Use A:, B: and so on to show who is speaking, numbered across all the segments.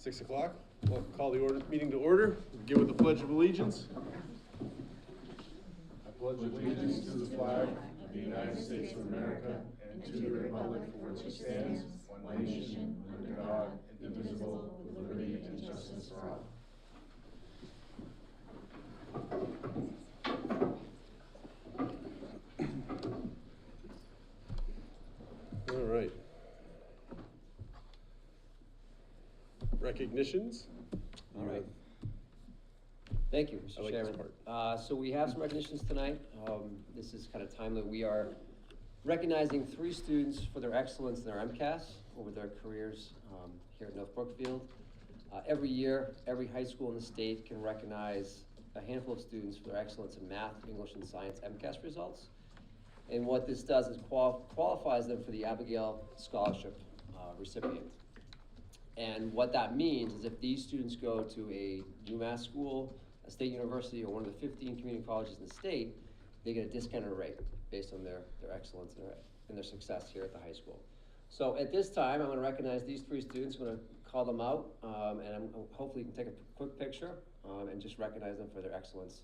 A: 6 o'clock. We'll call the meeting to order. Begin with the Pledge of Allegiance.
B: I pledge allegiance to the flag of the United States of America and to the republic for which it stands, one nation, under God, indivisible, with liberty and justice for all.
A: All right. Recognitions.
C: All right. Thank you, Mr.
A: I like
C: Chairman.
A: this part.
C: So we have some recognitions tonight. This is kind of timely. We are recognizing 3 students for their excellence in their MCAS over their careers here at North Brookfield. Every year, every high school in the state can recognize a handful of students for their excellence in math, English, and science MCAS results. And what this does is qualifies them for the Abigail Scholarship recipient. And what that means is if these students go to a UMass school, a state university, or one of the 15 community colleges in the state, they get a discounted rate based on their excellence and their success here at the high school. So at this time, I'm going to recognize these 3 students. I'm going to call them out, and hopefully you can take a quick picture and just recognize them for their excellence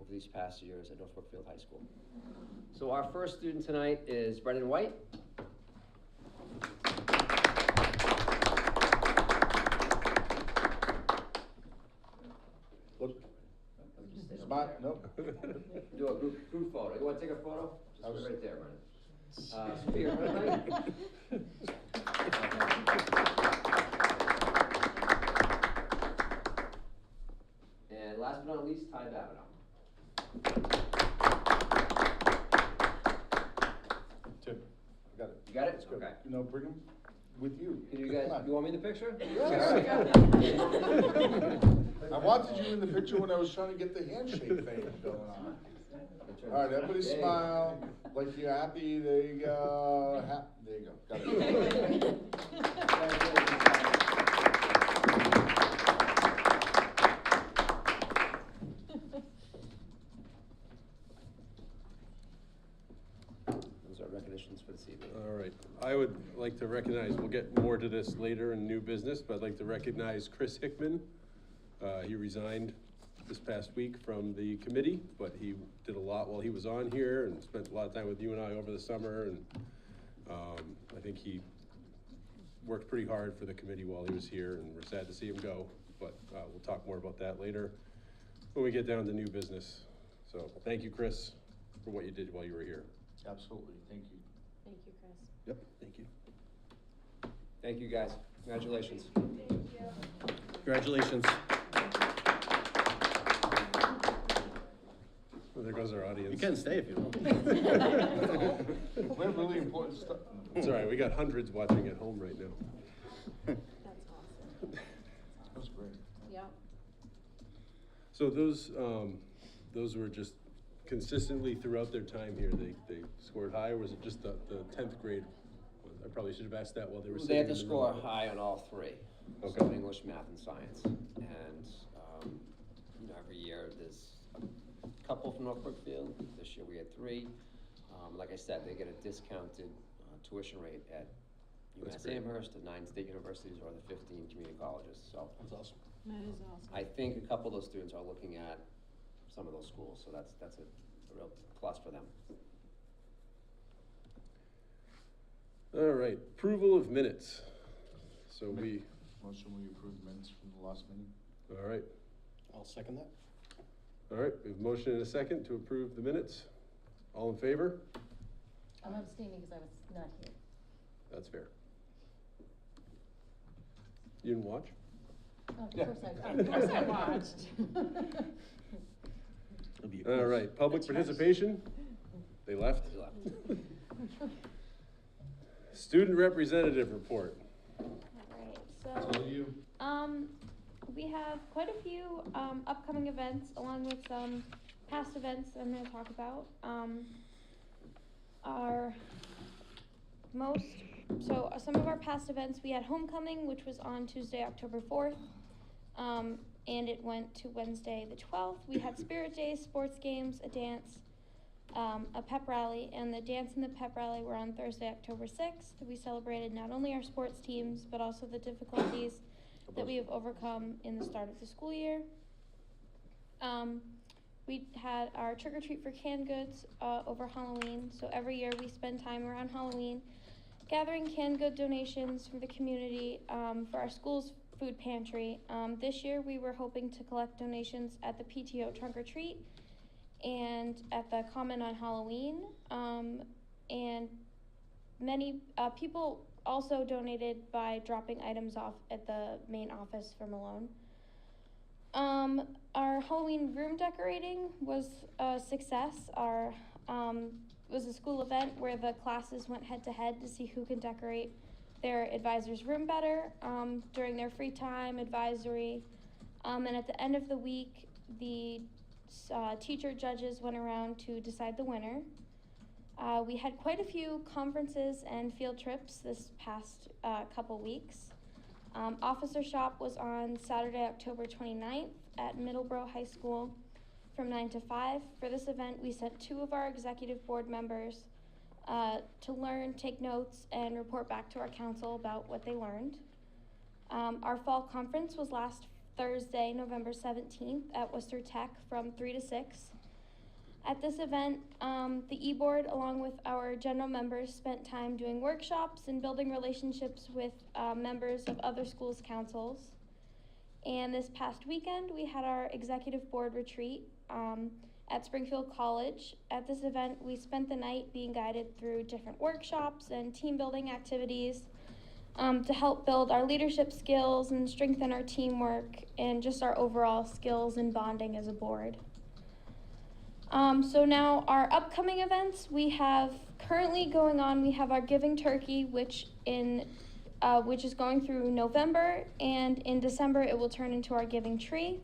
C: over these past years at North Brookfield High School. So our first student tonight is Brendan White.
B: Spot? Nope.
C: Do a group photo. You want to take a photo? Just put it right there, Brendan. Sophia, right? And last but not least, Ty Babineau.
B: Tim, I got it.
C: You got it?
B: That's good.
C: Okay.
B: You know, bring him with you.
C: Can you guys,
B: Come on.
C: you want me in the picture?
B: I wanted you in the picture when I was trying to get the handshake thing going on. All right, everybody
C: There you
B: smile, like you're happy, there you go. There you go, got it.
C: Those are recognitions for this evening.
A: All right. I would like to recognize, we'll get more to this later in new business, but I'd like to recognize Chris Hickman. He resigned this past week from the committee, but he did a lot while he was on here and spent a lot of time with you and I over the summer. And I think he worked pretty hard for the committee while he was here, and we're sad to see him go. But we'll talk more about that later when we get down to new business. So thank you, Chris, for what you did while you were here.
B: Absolutely, thank you.
D: Thank you, Chris.
A: Yep, thank you.
C: Thank you, guys. Congratulations.
E: Congratulations.
A: Well, there goes our audience.
E: You can stay if you want.
B: We have really important stuff.
A: It's all right, we got hundreds watching at home right now.
D: That's awesome.
B: That was great.
D: Yep.
A: So those were just consistently throughout their time here, they scored high, or was it just the 10th grade? I probably should have asked that while they were sitting
C: They had to
A: in the
C: score
A: room.
C: high on all 3.
A: Okay.
C: So English, math, and science. And, every year there's a couple from North Brookfield. This year we had 3. Like I said, they get a discounted tuition rate at
A: That's
C: UMass
A: great.
C: Amherst, the 9 state universities, or the 15 community colleges. So
E: That's awesome.
D: That is awesome.
C: I think a couple of those students are looking at some of those schools, so that's a real plus for them.
A: All right, approval of minutes. So we,
B: Motion we approve minutes from the last meeting.
A: all right,
E: I'll second that.
A: we have a motion and a second to approve the minutes. All in favor?
F: I'm abstaining because I was not here.
A: That's fair. You didn't watch?
F: Oh,
B: Yeah.
F: of course I watched.
E: It'll be a
A: All
E: quiz.
A: right, public
F: That's right.
A: participation? They left?
C: They left.
A: Student representative report.
D: Alright,
B: It's
D: so,
B: all you.
D: we have quite a few, upcoming events along with some past events I'm gonna talk about. Some of our past events, we had homecoming, which was on Tuesday, October 4th. And it went to Wednesday, the 12th. We had Spirit Days, sports games, a dance, a pep rally, and the dance and the pep rally were on Thursday, October 6th. We celebrated not only our sports teams, but also the difficulties that we have overcome in the start of the school year. We had our trick or treat for canned goods over Halloween. So every year we spend time around Halloween gathering canned good donations from the community for our school's food pantry. This year we were hoping to collect donations at the PTO trunk or treat and at the Common on Halloween. And many people also donated by dropping items off at the main office for Malone. Our Halloween room decorating was a success. It was a school event where the classes went head to head to see who can decorate their advisor's room better during their free time advisory. And at the end of the week, the teacher judges went around to decide the winner. We had quite a few conferences and field trips this past couple weeks. Officer Shop was on Saturday, October 29th at Middleborough High School from 9 to 5. For this event, we sent 2 of our executive board members to learn, take notes, and report back to our council about what they learned. Our fall conference was last Thursday, November 17th at Worcester Tech from 3 to 6. At this event, the e-board, along with our general members, spent time doing workshops and building relationships with members of other schools' councils. And this past weekend, we had our executive board retreat at Springfield College. At this event, we spent the night being guided through different workshops and team building activities to help build our leadership skills and strengthen our teamwork and just our overall skills and bonding as a board. So now our upcoming events, we have currently going on, we have our Giving Turkey, which is going through November, and in December it will turn into our Giving Tree.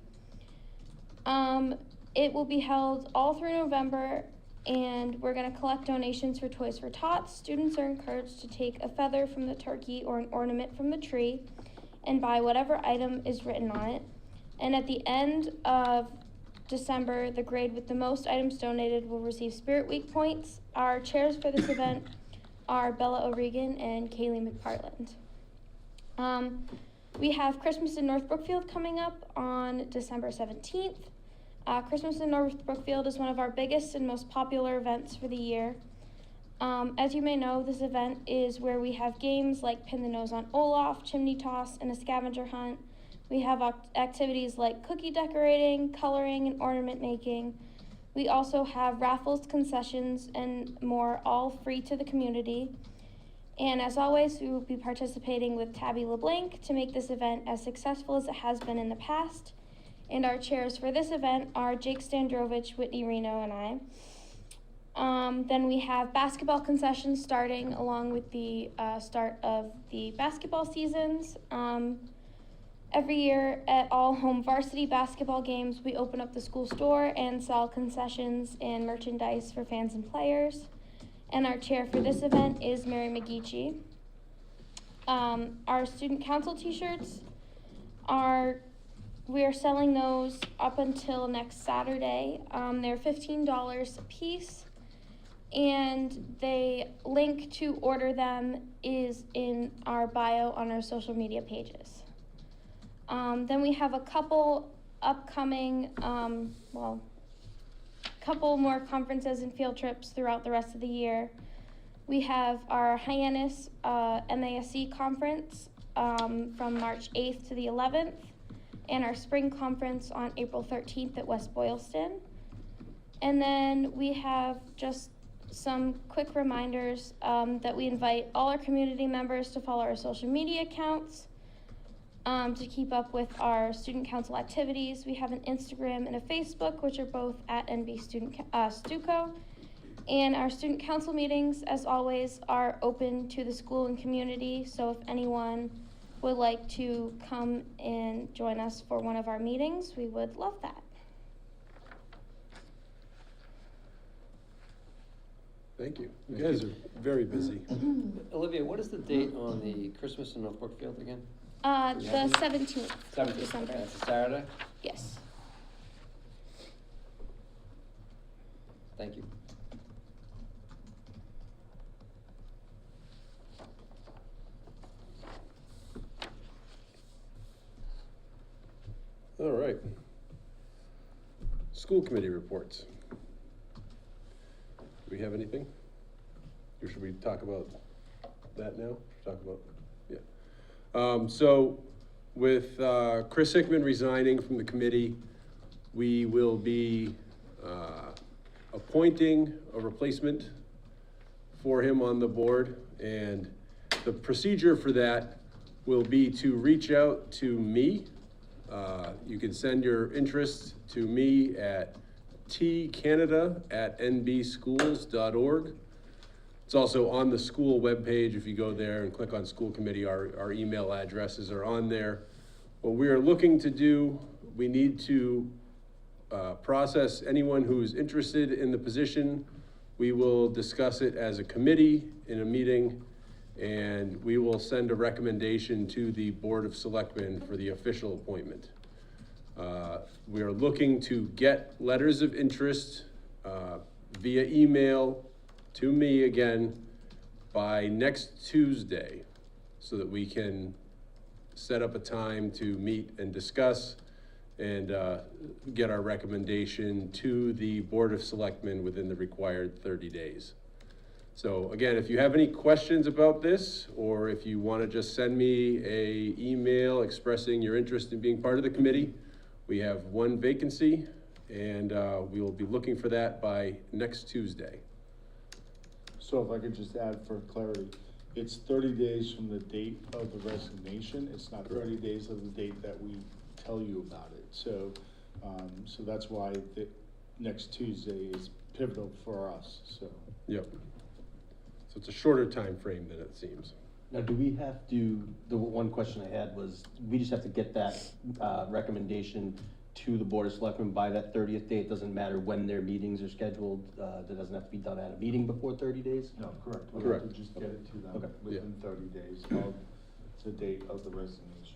D: It will be held all through November, and we're going to collect donations for Toys for Tots. Students are encouraged to take a feather from the turkey or an ornament from the tree and buy whatever item is written on it. And at the end of December, the grade with the most items donated will receive Spirit Week points. Our chairs for this event are Bella O'Regan and Kaylee McPartland. We have Christmas in North Brookfield coming up on December 17th. Christmas in North Brookfield is one of our biggest and most popular events for the year. As you may know, this event is where we have games like Pin the Nose on Olaf, Chimney Toss, and a scavenger hunt. We have activities like cookie decorating, coloring, and ornament making. We also have raffles, concessions, and more, all free to the community. And as always, we will be participating with Tabby LeBlanc to make this event as successful as it has been in the past. And our chairs for this event are Jake Standrovich, Whitney Reno, and I. Then we have basketball concessions starting along with the start of the basketball seasons. Every year at all home varsity basketball games, we open up the school store and sell concessions and merchandise for fans and players. And our chair for this event is Mary McGeechee. Our student council t-shirts we are selling those up until next Saturday. They're $15 a piece, and the link to order them is in our bio on our social media pages. Then we have a couple upcoming, couple more conferences and field trips throughout the rest of the year. We have our Hyannis MASC conference from March 8th to the 11th, and our spring conference on April 13th at West Boylston. And then we have just some quick reminders that we invite all our community members to follow our social media accounts to keep up with our student council activities. We have an Instagram and a Facebook, which are both at NB Stuco. And our student council meetings, as always, are open to the school and community. So if anyone would like to come and join us for one of our meetings, we would love that.
A: Thank you. You guys are very busy.
C: Olivia, what is the date on the Christmas in North Brookfield again?
D: The 17th of
C: 17th.
D: December.
C: That's a Saturday?
D: Yes.
C: Thank you.
A: All right. School committee reports. Do we have anything? Or should we talk about that now? Talk about, yeah. So with Chris Hickman resigning from the committee, we will be appointing a replacement for him on the board. And the procedure for that will be to reach out to me. You can send your interest to me at tcanada@nbschools.org. It's also on the school webpage. If you go there and click on school committee, our email addresses are on there. What we are looking to do, we need to process anyone who's interested in the position. We will discuss it as a committee in a meeting, and we will send a recommendation to the Board of Selectmen for the official appointment. We are looking to get letters of interest via email to me again by next Tuesday, so that we can set up a time to meet and discuss and get our recommendation to the Board of Selectmen within the required 30 days. So again, if you have any questions about this, or if you want to just send me an email expressing your interest in being part of the committee, we have one vacancy, and we will be looking for that by next Tuesday.
B: So if I could just add for clarity, it's 30 days from the date of the resignation. It's not 30 days of the date that we tell you about it. So, so that's why the next Tuesday is pivotal for us, so.
A: Yep. So it's a shorter time frame than it seems.
E: Now, do we have to, the one question I had was, we just have to get that recommendation to the Board of Selectmen by that 30th day? It doesn't matter when their meetings are scheduled, that doesn't have to be done at a meeting before 30 days?
B: No, correct. We
A: Correct.
B: have to just get it to them
E: Okay.
B: within 30 days of the date of the resignation,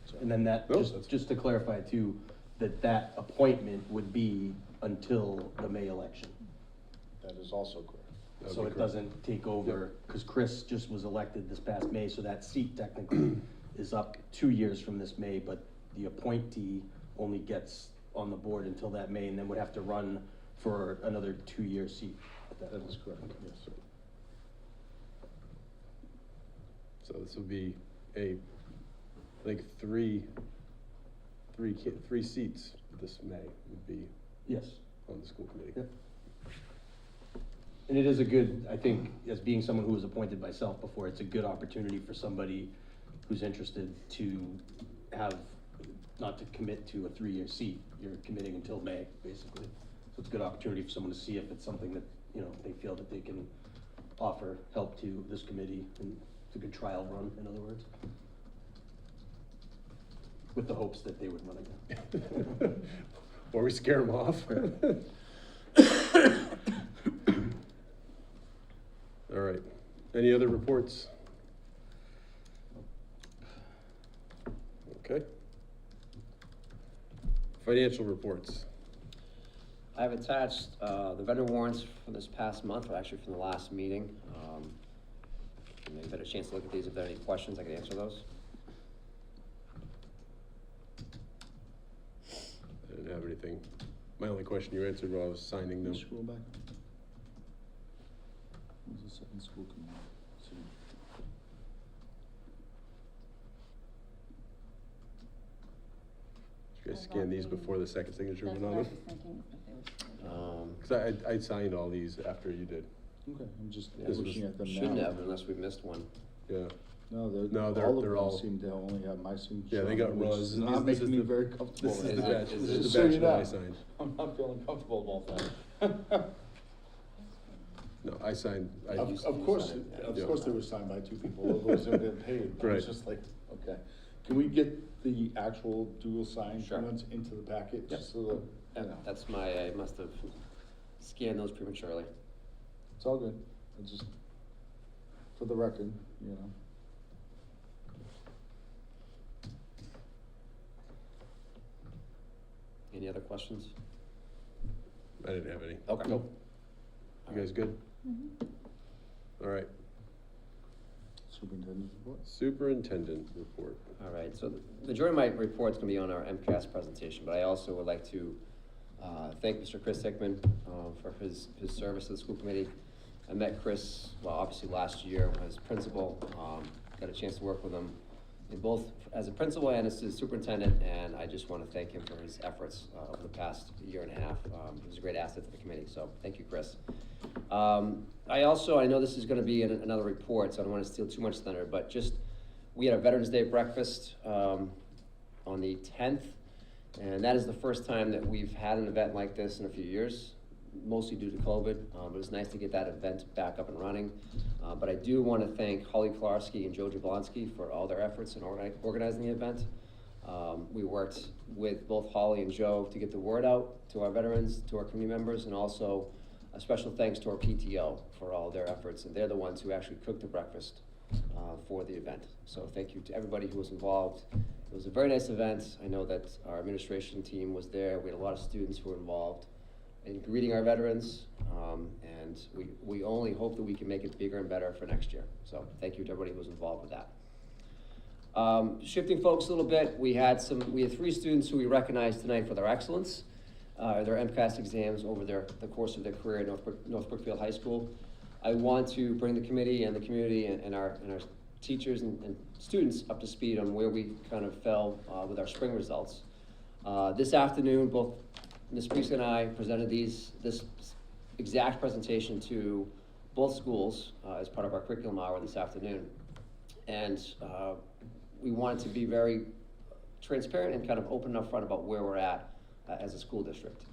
B: so.
E: And then that,
A: No, that's-
E: just to clarify too, that appointment would be until the May election.
B: That is also correct.
A: That'd
E: So
A: be
E: it
A: correct.
E: doesn't take over, because Chris just was elected this past May, so that seat technically is up 2 years from this May, but the appointee only gets on the board until that May, and then would have to run for another 2-year seat at that
B: That
E: point.
B: is correct, yes.
A: So this will be I think three seats this May would be
E: Yes.
A: on the school committee.
E: Yep. And it is a good, I think, as being someone who was appointed myself before, it's a good opportunity for somebody who's interested to have, not to commit to a 3-year seat. You're committing until May, basically. So it's a good opportunity for someone to see if it's something that, you know, they feel that they can offer help to this committee, and it's a good trial run, in other words. With the hopes that they would run again.
A: Or we scare them off. All right. Any other reports? Okay. Financial reports.
C: I've attached the vendor warrants from this past month, or actually from the last meeting. You've had a chance to look at these. If there are any questions, I can answer those.
A: I didn't have anything. My only question you answered while I was signing them.
B: Scroll back. What's the second school committee?
A: Did you guys scan these before the second signature
F: That's
A: went
F: what I
A: on
F: was
A: them?
F: thinking, if there was.
A: Because I signed all these after you did.
B: Okay, I'm just
A: This was-
B: looking at them now.
C: Shouldn't have unless we missed one.
A: Yeah.
B: No,
A: No,
B: they're, all
A: they're
B: of
A: all-
B: them seem to only have my signature.
A: Yeah, they
B: on
A: got
B: them, which
A: Roz.
B: is
A: This
B: not
A: is
B: making me
A: the-
B: very comfortable.
A: This is
C: Is
A: the
C: it-
A: batch,
C: is
A: this
C: it-
A: is
B: Just
A: the
B: so
A: batch
B: you
A: that I
B: know.
A: signed.
B: I'm not feeling comfortable about that.
A: No, I signed.
B: Of course,
C: signed it, yeah.
B: of course they were signed by 2 people, otherwise they would get paid. But
A: Right.
B: It's just like, okay. Can we get the actual dual sign
C: Sure.
B: ones into the packet,
C: Yep.
B: just so that, you know,
C: That's I must have scanned those prematurely.
B: it's all good. It's just, for the record, you know.
C: Any other questions?
A: I didn't have any.
C: Okay.
A: Nope. You guys good? All right.
B: Superintendent's report.
A: Superintendent report.
C: All right, so the majority of my report's gonna be on our MCAS presentation, but I also would like to thank Mr. Chris Hickman for his service to the school committee. I met Chris, well, obviously last year as principal, got a chance to work with him in both as a principal and as a superintendent, and I just want to thank him for his efforts over the past year and a half. He was a great asset to the committee, so thank you, Chris. I know this is going to be another report, so I don't want to steal too much thunder, but just, we had a Veterans Day breakfast on the 10th, and that is the first time that we've had an event like this in a few years, mostly due to COVID, but it's nice to get that event back up and running. But I do want to thank Holly Klarski and Joe Jablonski for all their efforts in organizing the event. We worked with both Holly and Joe to get the word out to our veterans, to our community members, and also a special thanks to our PTO for all their efforts, and they're the ones who actually cooked the breakfast for the event. So thank you to everybody who was involved. It was a very nice event. I know that our administration team was there. We had a lot of students who were involved in greeting our veterans, and we only hope that we can make it bigger and better for next year. So thank you to everybody who was involved with that. Shifting focus a little bit, we had 3 students who we recognized tonight for their excellence, their MCAS exams over the course of their career at North Brookfield High School. I want to bring the committee and the community and our teachers and students up to speed on where we kind of fell with our spring results. This afternoon, both Ms. Priest and I presented this exact presentation to both schools as part of our curriculum hour this afternoon. And we wanted to be very transparent and kind of open up front about where we're at as a school district.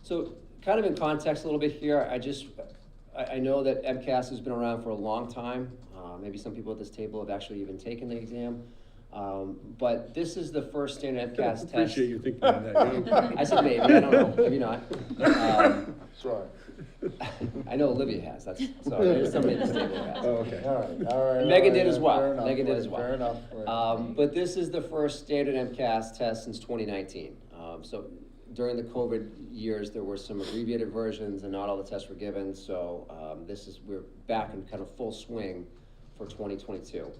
C: So kind of in context a little bit here, I know that MCAS has been around for a long time. Maybe some people at this table have actually even taken the exam. But this is the first standard MCAS test.
A: Appreciate you thinking of that. You know?
C: I said maybe, I don't know, maybe not.
B: Sorry.
C: I know Olivia has, so there's somebody at this table who has.
A: Oh, okay.
B: All right.
C: Megan did as well.
B: Fair enough,
C: Megan did as well.
B: Fair enough.
C: But this is the first standard MCAS test since 2019. So during the COVID years, there were some abbreviated versions and not all the tests were given. So we're back in kind of full swing for 2022.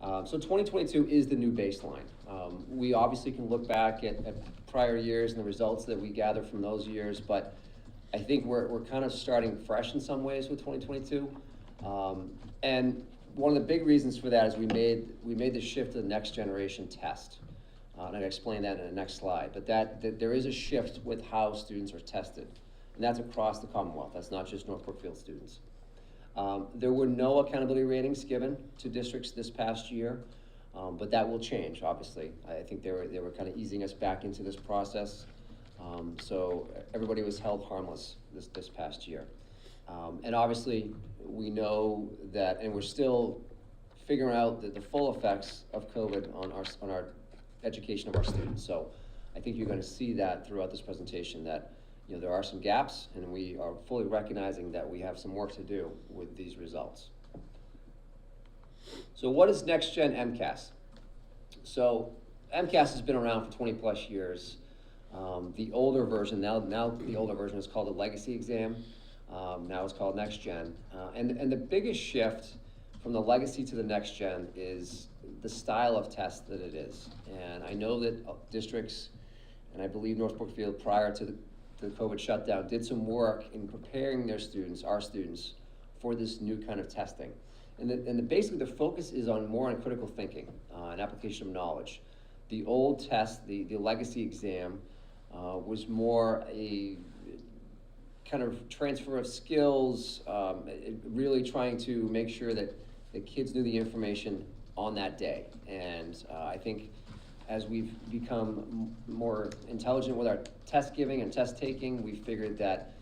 C: So 2022 is the new baseline. We obviously can look back at prior years and the results that we gathered from those years, but I think we're kind of starting fresh in some ways with 2022. And one of the big reasons for that is we made the shift to the next generation test. And I'll explain that in the next slide, but that there is a shift with how students are tested. And that's across the Commonwealth. That's not just North Brookfield students. There were no accountability ratings given to districts this past year, but that will change, obviously. I think they were kind of easing us back into this process. So everybody was held harmless this past year. And obviously, we know that, and we're still figuring out the full effects of COVID on our education of our students. So I think you're going to see that throughout this presentation, that there are some gaps, and we are fully recognizing that we have some work to do with these results. So what is Next Gen MCAS? So MCAS has been around for 20 plus years. The older version, now the older version is called the Legacy exam. Now it's called Next Gen. And the biggest shift from the Legacy to the Next Gen is the style of test that it is. And I know that districts, and I believe North Brookfield prior to the COVID shutdown, did some work in preparing their students, our students, for this new kind of testing. And basically the focus is more on critical thinking and application of knowledge. The old test, the Legacy exam, was more a kind of transfer of skills, really trying to make sure that the kids knew the information on that day. And I think as we've become more intelligent with our test giving and test taking, we figured that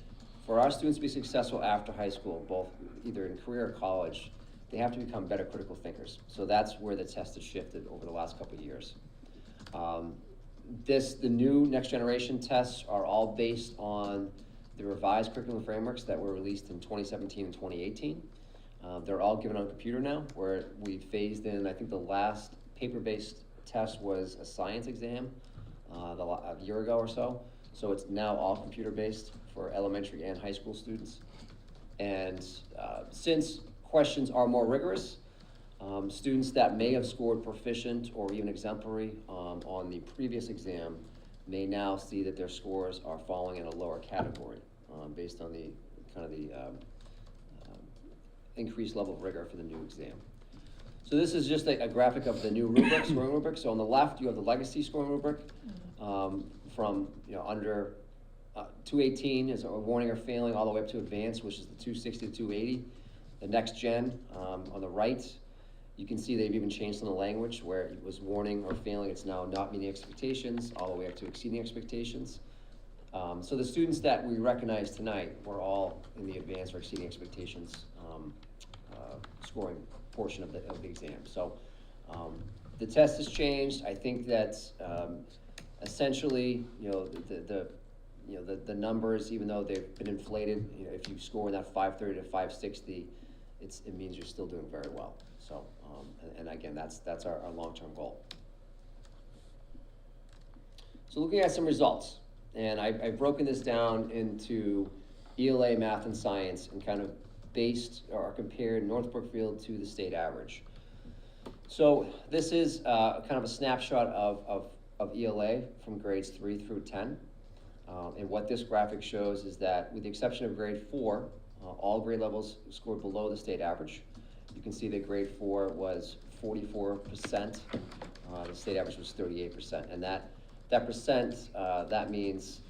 C: for our students to be successful after high school, both either in career or college, they have to become better critical thinkers. So that's where the test has shifted over the last couple of years. The new next generation tests are all based on the revised curriculum frameworks that were released in 2017 and 2018. They're all given on a computer now, where we phased in, I think the last paper-based test was a science exam a year ago or so. So it's now all computer-based for elementary and high school students. And since questions are more rigorous, Students that may have scored proficient or even exemplary on the previous exam may now see that their scores are falling in a lower category based on the increased level of rigor for the new exam. So this is just a graphic of the new rubric, scoring rubric. So on the left, you have the legacy scoring rubric from under 218 is a warning or failing all the way up to advanced, which is the 260 to 280. The next gen on the right, you can see they've even changed some of the language where it was warning or failing. It's now not meeting expectations all the way up to exceeding expectations. So the students that we recognize tonight were all in the advanced or exceeding expectations scoring portion of the exam. So the test has changed. I think that essentially, the numbers, even though they've been inflated, if you score in that 530 to 560, it means you're still doing very well. So, and again, that's our long-term goal. So looking at some results, and I've broken this down into ELA, math, and science, and kind of based or compared North Brookfield to the state average. So this is kind of a snapshot of ELA from grades 3 through 10. And what this graphic shows is that with the exception of grade 4, all grade levels scored below the state average. You can see that grade 4 was 44%, the state average was 38%. And that percent, that means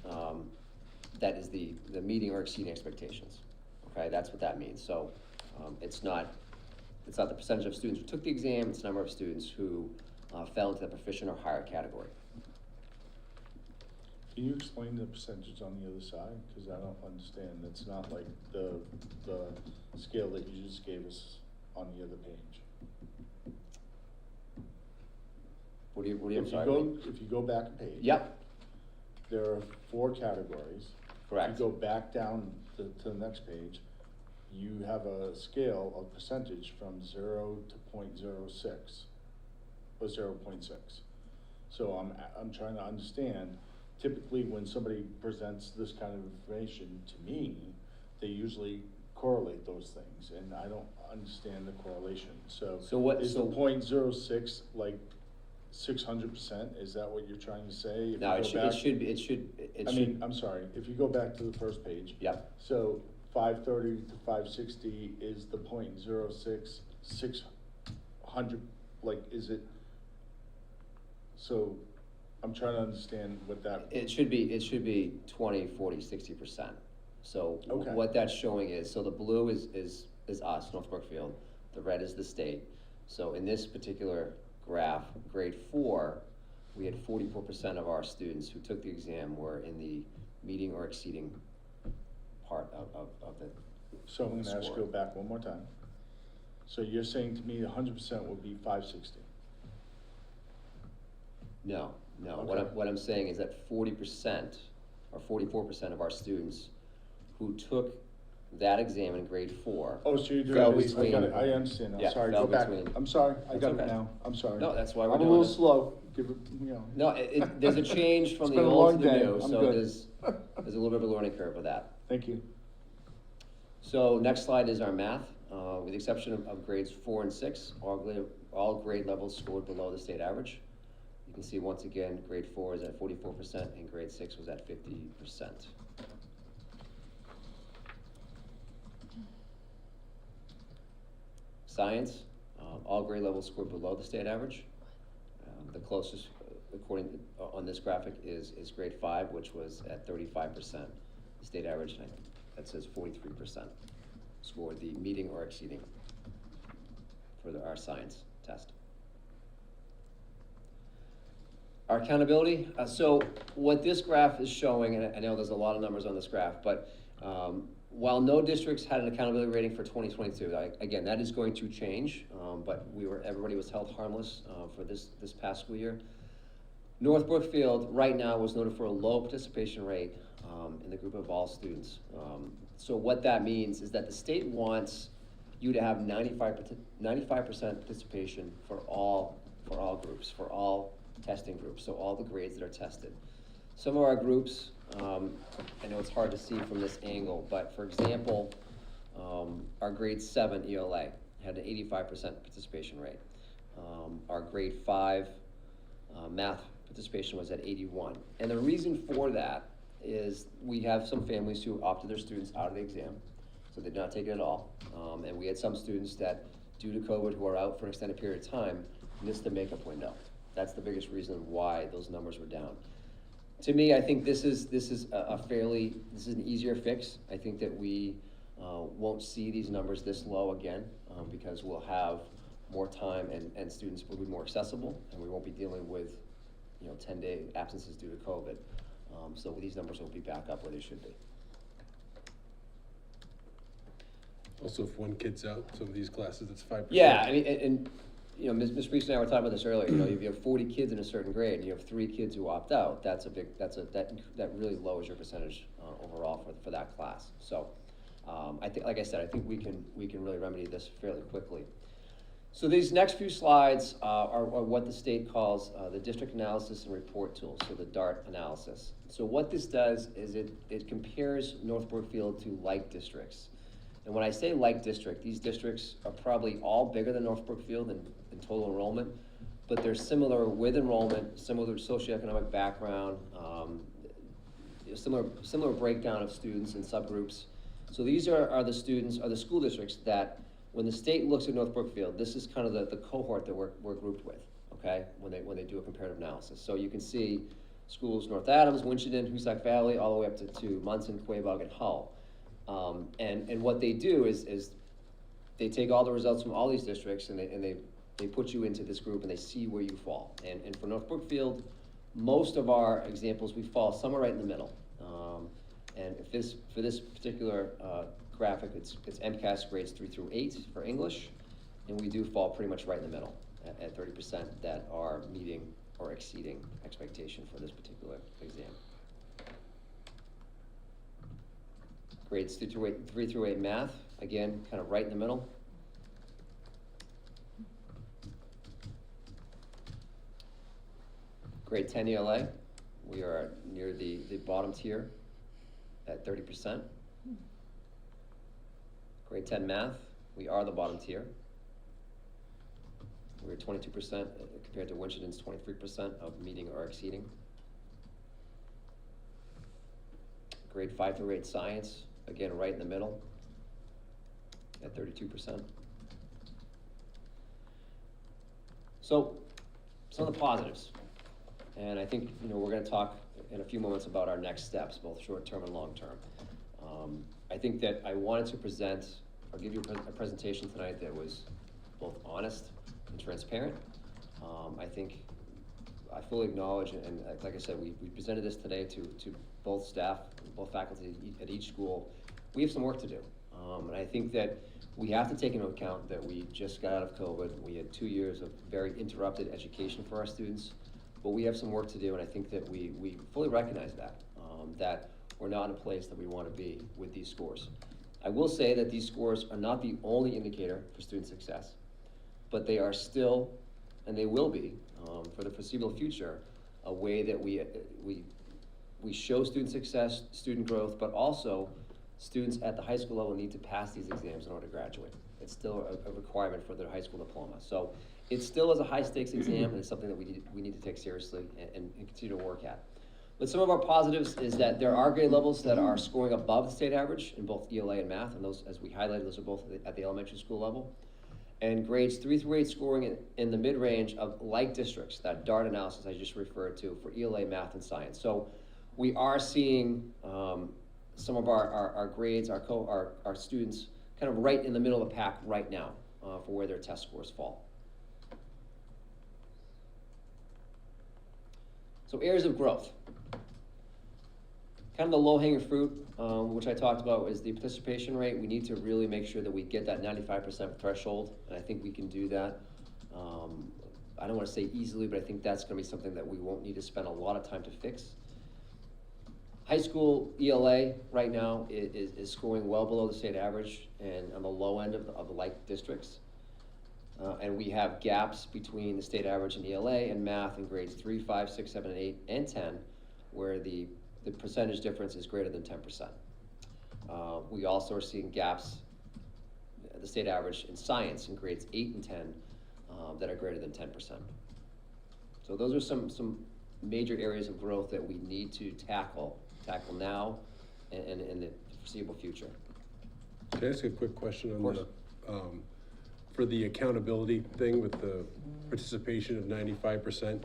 C: that is the meeting or exceeding expectations. Okay, that's what that means. So it's not the percentage of students who took the exam, it's the number of students who fell into the proficient or higher category.
B: Can you explain the percentage on the other side? Because I don't understand. It's not like the scale that you just gave us on the other page.
C: What do you,
B: If you go back a page.
C: Yep.
B: There are 4 categories.
C: Correct.
B: If you go back down to the next page, you have a scale of percentage from 0 to 0.06 or 0.6. So I'm trying to understand. Typically, when somebody presents this kind of information to me, they usually correlate those things, and I don't understand the correlation. So is the 0.06 like 600%? Is that what you're trying to say?
C: No, it should be.
B: I'm sorry. If you go back to the first page.
C: Yep.
B: So 530 to 560 is the 0.06, 600. Like, is it? So. I'm trying to understand what that.
C: It should be 20, 40, 60%. So
B: okay.
C: What that's showing is, so the blue is us, North Brookfield, the red is the state. So in this particular graph, grade 4, we had 44% of our students who took the exam were in the meeting or exceeding part of the
B: So I'm gonna ask you to go back one more time. So you're saying to me 100% would be 560?
C: No.
B: Okay.
C: What I'm saying is that 40% or 44% of our students who took that exam in grade 4.
B: Oh, so you're
C: fell
B: doing this, I got it,
C: between-
B: I understand now,
C: Yeah,
B: sorry,
C: fell
B: go back.
C: between-
B: I'm sorry, I
C: That's
B: got it
C: okay.
B: now, I'm sorry.
C: No, that's why we're
B: I'm a
C: doing
B: little
C: it.
B: slow, give it,
C: No, there's a change from
B: It's
C: the
B: been a
C: old
B: long
C: to the
B: day.
C: new,
B: I'm
C: so
B: good.
C: there's a little bit of a learning curve with that.
B: Thank you.
C: So next slide is our math. With the exception of grades 4 and 6, all grade levels scored below the state average. You can see once again, grade 4 is at 44% and grade 6 was at 50%. Science, all grade levels scored below the state average. The closest, according on this graphic, is grade 5, which was at 35%. The state average, that says 43%, scored the meeting or exceeding for our science test. Our accountability, so what this graph is showing, and I know there's a lot of numbers on this graph, but while no districts had an accountability rating for 2022, again, that is going to change, but everybody was held harmless for this past school year. North Brookfield right now was noted for a low participation rate in the group of all students. So what that means is that the state wants you to have 95% participation for all groups, for all testing groups, so all the grades that are tested. Some of our groups, I know it's hard to see from this angle, but for example, our grade 7 ELA. had an 85% participation rate. Our grade 5 math participation was at 81. And the reason for that is we have some families who opted their students out of the exam, so they did not take it at all. And we had some students that, due to COVID, who are out for an extended period of time, missed the makeup window. That's the biggest reason why those numbers were down. To me, I think this is an easier fix. I think that we won't see these numbers this low again, because we'll have more time and students will be more accessible, and we won't be dealing with 10-day absences due to COVID. So these numbers will be back up where they should be.
A: Also, if one kid's out, some of these classes, it's 5%.
C: Yeah, I mean, and Ms. Reese and I were talking about this earlier. If you have 40 kids in a certain grade and you have 3 kids who opt out, that really lowers your percentage overall for that class. So I think, like I said, I think we can really remedy this fairly quickly. So these next few slides are what the state calls the District Analysis and Report Tool, so the DART analysis. So what this does is it compares North Brookfield to like districts. And when I say like district, these districts are probably all bigger than North Brookfield in total enrollment, but they're similar with enrollment, similar socioeconomic background, similar breakdown of students and subgroups. So these are the school districts that, when the state looks at North Brookfield, this is kind of the cohort that we're grouped with, okay, when they do a comparative analysis. So you can see schools North Adams, Winchendon, Hoosac Valley, all the way up to Munson, Quabog, and Hull. And what they do is they take all the results from all these districts and they put you into this group and they see where you fall. And for North Brookfield, most of our examples, we fall somewhere right in the middle. And for this particular graphic, it's MCAS grades 3 through 8 for English, and we do fall pretty much right in the middle at 30% that are meeting or exceeding expectation for this particular exam. Grades 3 through 8 math, again, kind of right in the middle. Grade 10 ELA, we are near the bottom tier at 30%. Grade 10 math, we are the bottom tier. We're 22% compared to Winchendon's 23% of meeting or exceeding. Grade 5 through 8 science, again, right in the middle at 32%. So, some of the positives. And I think, we're gonna talk in a few moments about our next steps, both short-term and long-term. I think that I wanted to present, or give you a presentation tonight that was both honest and transparent. I fully acknowledge, and like I said, we presented this today to both staff, both faculty at each school. We have some work to do. And I think that we have to take into account that we just got out of COVID. We had 2 years of very interrupted education for our students, but we have some work to do, and I think that we fully recognize that we're not in a place that we want to be with these scores. I will say that these scores are not the only indicator for student success, but they are still, and they will be, for the foreseeable future, a way that we show student success, student growth, but also students at the high school level need to pass these exams in order to graduate. It's still a requirement for their high school diploma. So it still is a high stakes exam, and it's something that we need to take seriously and continue to work at. But some of our positives is that there are grade levels that are scoring above the state average in both ELA and math, and those, as we highlighted, those are both at the elementary school level. And grades 3 through 8 scoring in the mid-range of like districts, that DART analysis I just referred to for ELA, math, and science. So we are seeing some of our grades, our students kind of right in the middle of the pack right now for where their test scores fall. So areas of growth. Kind of the low-hanging fruit, which I talked about, is the participation rate. We need to really make sure that we get that 95% threshold, and I think we can do that. I don't want to say easily, but I think that's going to be something that we won't need to spend a lot of time to fix. High school ELA right now is scoring well below the state average and on the low end of the like districts. And we have gaps between the state average and ELA and math in grades 3, 5, 6, 7, 8, and 10, where the percentage difference is greater than 10%. We also are seeing gaps the state average in science in grades 8 and 10 that are greater than 10%. So those are some major areas of growth that we need to tackle now and in the foreseeable future.
A: Can I ask a quick question on
C: Of course.
A: the, for the accountability thing with the participation of 95%?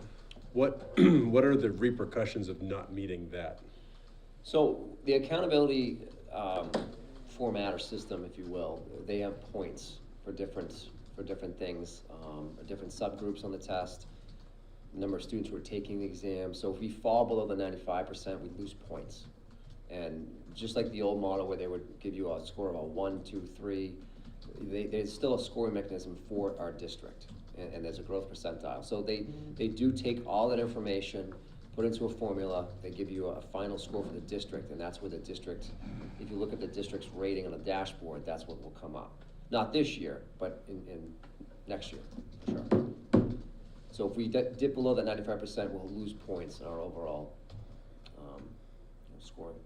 A: What, what are the repercussions of not meeting that?
C: So the accountability format or system, if you will, they have points for different things, different subgroups on the test, number of students who are taking the exam. So if we fall below the 95%, we lose points. And just like the old model where they would give you a score of a 1, 2, 3, there's still a scoring mechanism for our district, and there's a growth percentile. So they do take all that information, put it into a formula, they give you a final score for the district, and that's where the district, if you look at the district's rating on the dashboard, that's what will come up. Not this year, but in next year, for sure. So if we dip below that 95%, we'll lose points in our overall scoring.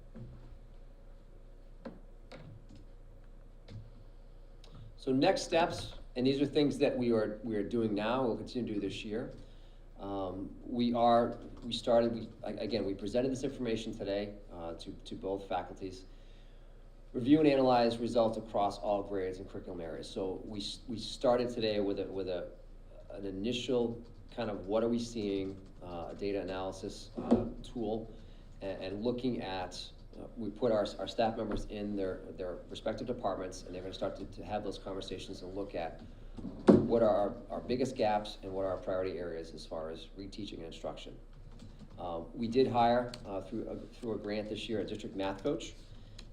C: So next steps, and these are things that we are doing now, we'll continue to do this year. We presented this information today to both faculties. Review and analyze results across all grades and curriculum areas. So we started today with an initial kind of what are we seeing, a data analysis tool, and looking at, we put our staff members in their respective departments, and they're gonna start to have those conversations and look at what are our biggest gaps and what are our priority areas as far as reteaching and instruction. We did hire through a grant this year a district math coach,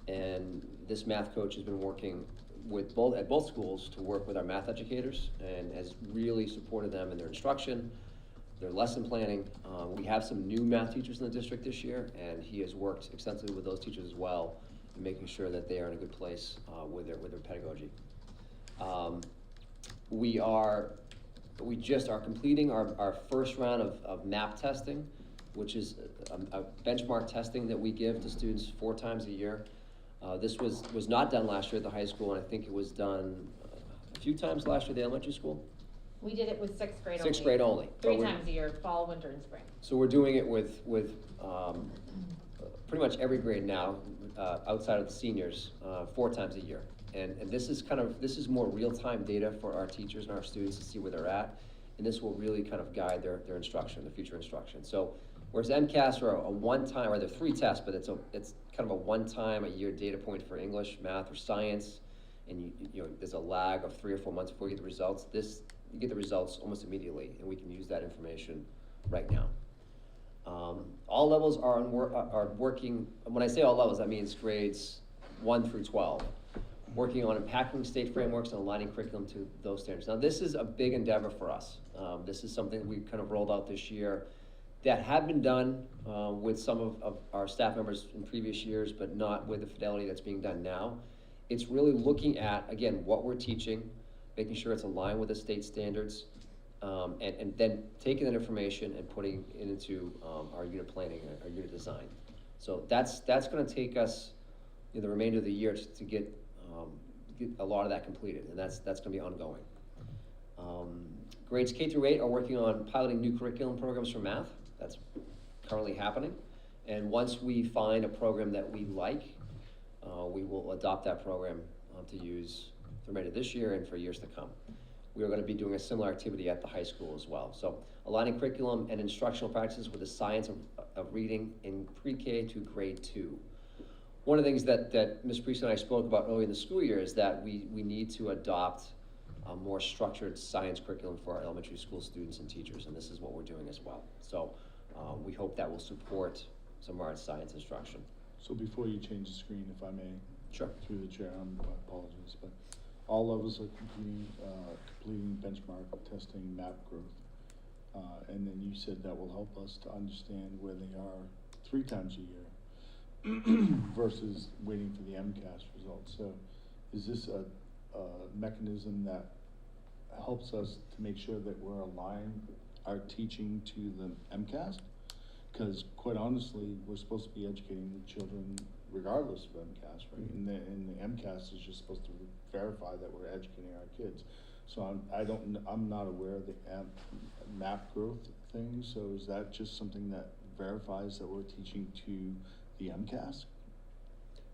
C: and this math coach has been working with at both schools to work with our math educators and has really supported them in their instruction, their lesson planning. We have some new math teachers in the district this year, and he has worked extensively with those teachers as well in making sure that they are in a good place with their pedagogy. We just are completing our first round of MAP testing, which is a benchmark testing that we give to students 4 times a year. This was not done last year at the high school, and I think it was done a few times last year at the elementary school.
G: We did it with 6th grade only.
C: 6th grade only.
G: 3 times a year, fall, winter, and spring.
C: So we're doing it with pretty much every grade now, outside of the seniors, 4 times a year. And this is more real-time data for our teachers and our students to see where they're at, and this will really kind of guide their instruction, their future instruction. So whereas MCAS are a one-time, or they're 3 tests, but it's kind of a one-time-a-year data point for English, math, or science, and you know there's a lag of 3 or 4 months before you get the results. You get the results almost immediately, and we can use that information right now. All levels are working. When I say all levels, that means grades 1 through 12, working on impacting state frameworks and aligning curriculum to those standards. Now, this is a big endeavor for us. This is something that we kind of rolled out this year that had been done with some of our staff members in previous years, but not with the fidelity that's being done now. It's really looking at, again, what we're teaching, making sure it's aligned with the state standards, and then taking that information and putting it into our unit planning, our unit design. So that's going to take us in the remainder of the year to get a lot of that completed, and that's going to be ongoing. Grades K through 8 are working on piloting new curriculum programs for math. That's currently happening, and once we find a program that we like, we will adopt that program to use the remainder of this year and for years to come. We are going to be doing a similar activity at the high school as well. So aligning curriculum and instructional practices with the science of reading in pre-K to grade 2. One of the things that Ms. Priest and I spoke about early in the school year is that we need to adopt a more structured science curriculum for our elementary school students and teachers, and this is what we're doing as well. So we hope that will support some of our science instruction.
B: So before you change the screen, if I may.
C: Sure.
B: Through the chair, apologies, but all levels are completing benchmark testing map growth. And then you said that will help us to understand where they are 3 times a year versus waiting for the MCAS results. So is this a mechanism that helps us to make sure that we're aligned our teaching to the MCAS? Because quite honestly, we're supposed to be educating the children regardless of MCAS, right? And the MCAS is just supposed to verify that we're educating our kids. So I'm not aware of the map growth thing, so is that just something that verifies that we're teaching to the MCAS?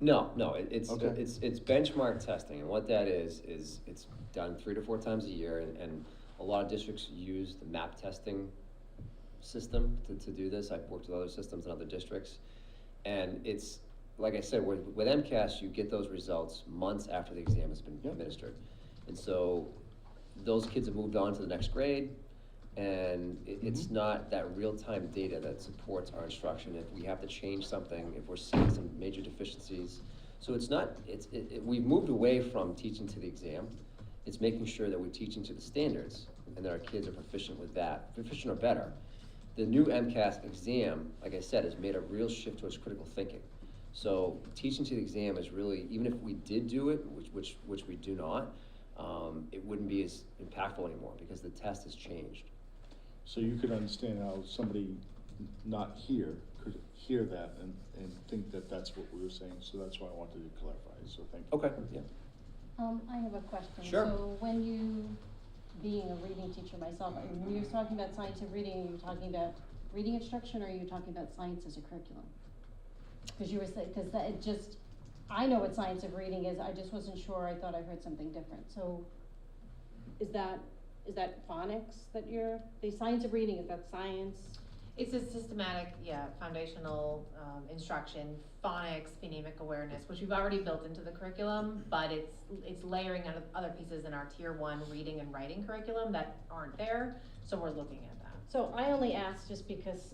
C: No, it's
B: Okay.
C: it's benchmark testing, and what that is it's done 3 to 4 times a year, and a lot of districts use the map testing system to do this. I've worked with other systems in other districts, and it's, like I said, with MCAS, you get those results months after the exam has been
B: Yep.
C: administered. And so those kids have moved on to the next grade, and it's not that real-time data that supports our instruction. If we have to change something, if we're seeing some major deficiencies. So it's not, we've moved away from teaching to the exam. It's making sure that we're teaching to the standards and that our kids are proficient with that, proficient or better. The new MCAS exam, like I said, has made a real shift towards critical thinking. So teaching to the exam is really, even if we did do it, which we do not, it wouldn't be as impactful anymore because the test has changed.
B: So you could understand how somebody not here could hear that and think that that's what we were saying, so that's why I wanted to clarify, so thank you.
C: Okay, yeah.
F: I have a question.
C: Sure.
F: So when you, being a reading teacher myself, when you're talking about science of reading, are you talking about reading instruction, or are you talking about science as a curriculum? Because you were saying, because that, it just, I know what science of reading is, I just wasn't sure, I thought I heard something different. So is that phonics that the science of reading, is that science?
G: It's a systematic, foundational instruction, phonics, phonemic awareness, which we've already built into the curriculum, but it's layering on other pieces in our tier 1 reading and writing curriculum that aren't there, so we're looking at that.
F: So I only asked just because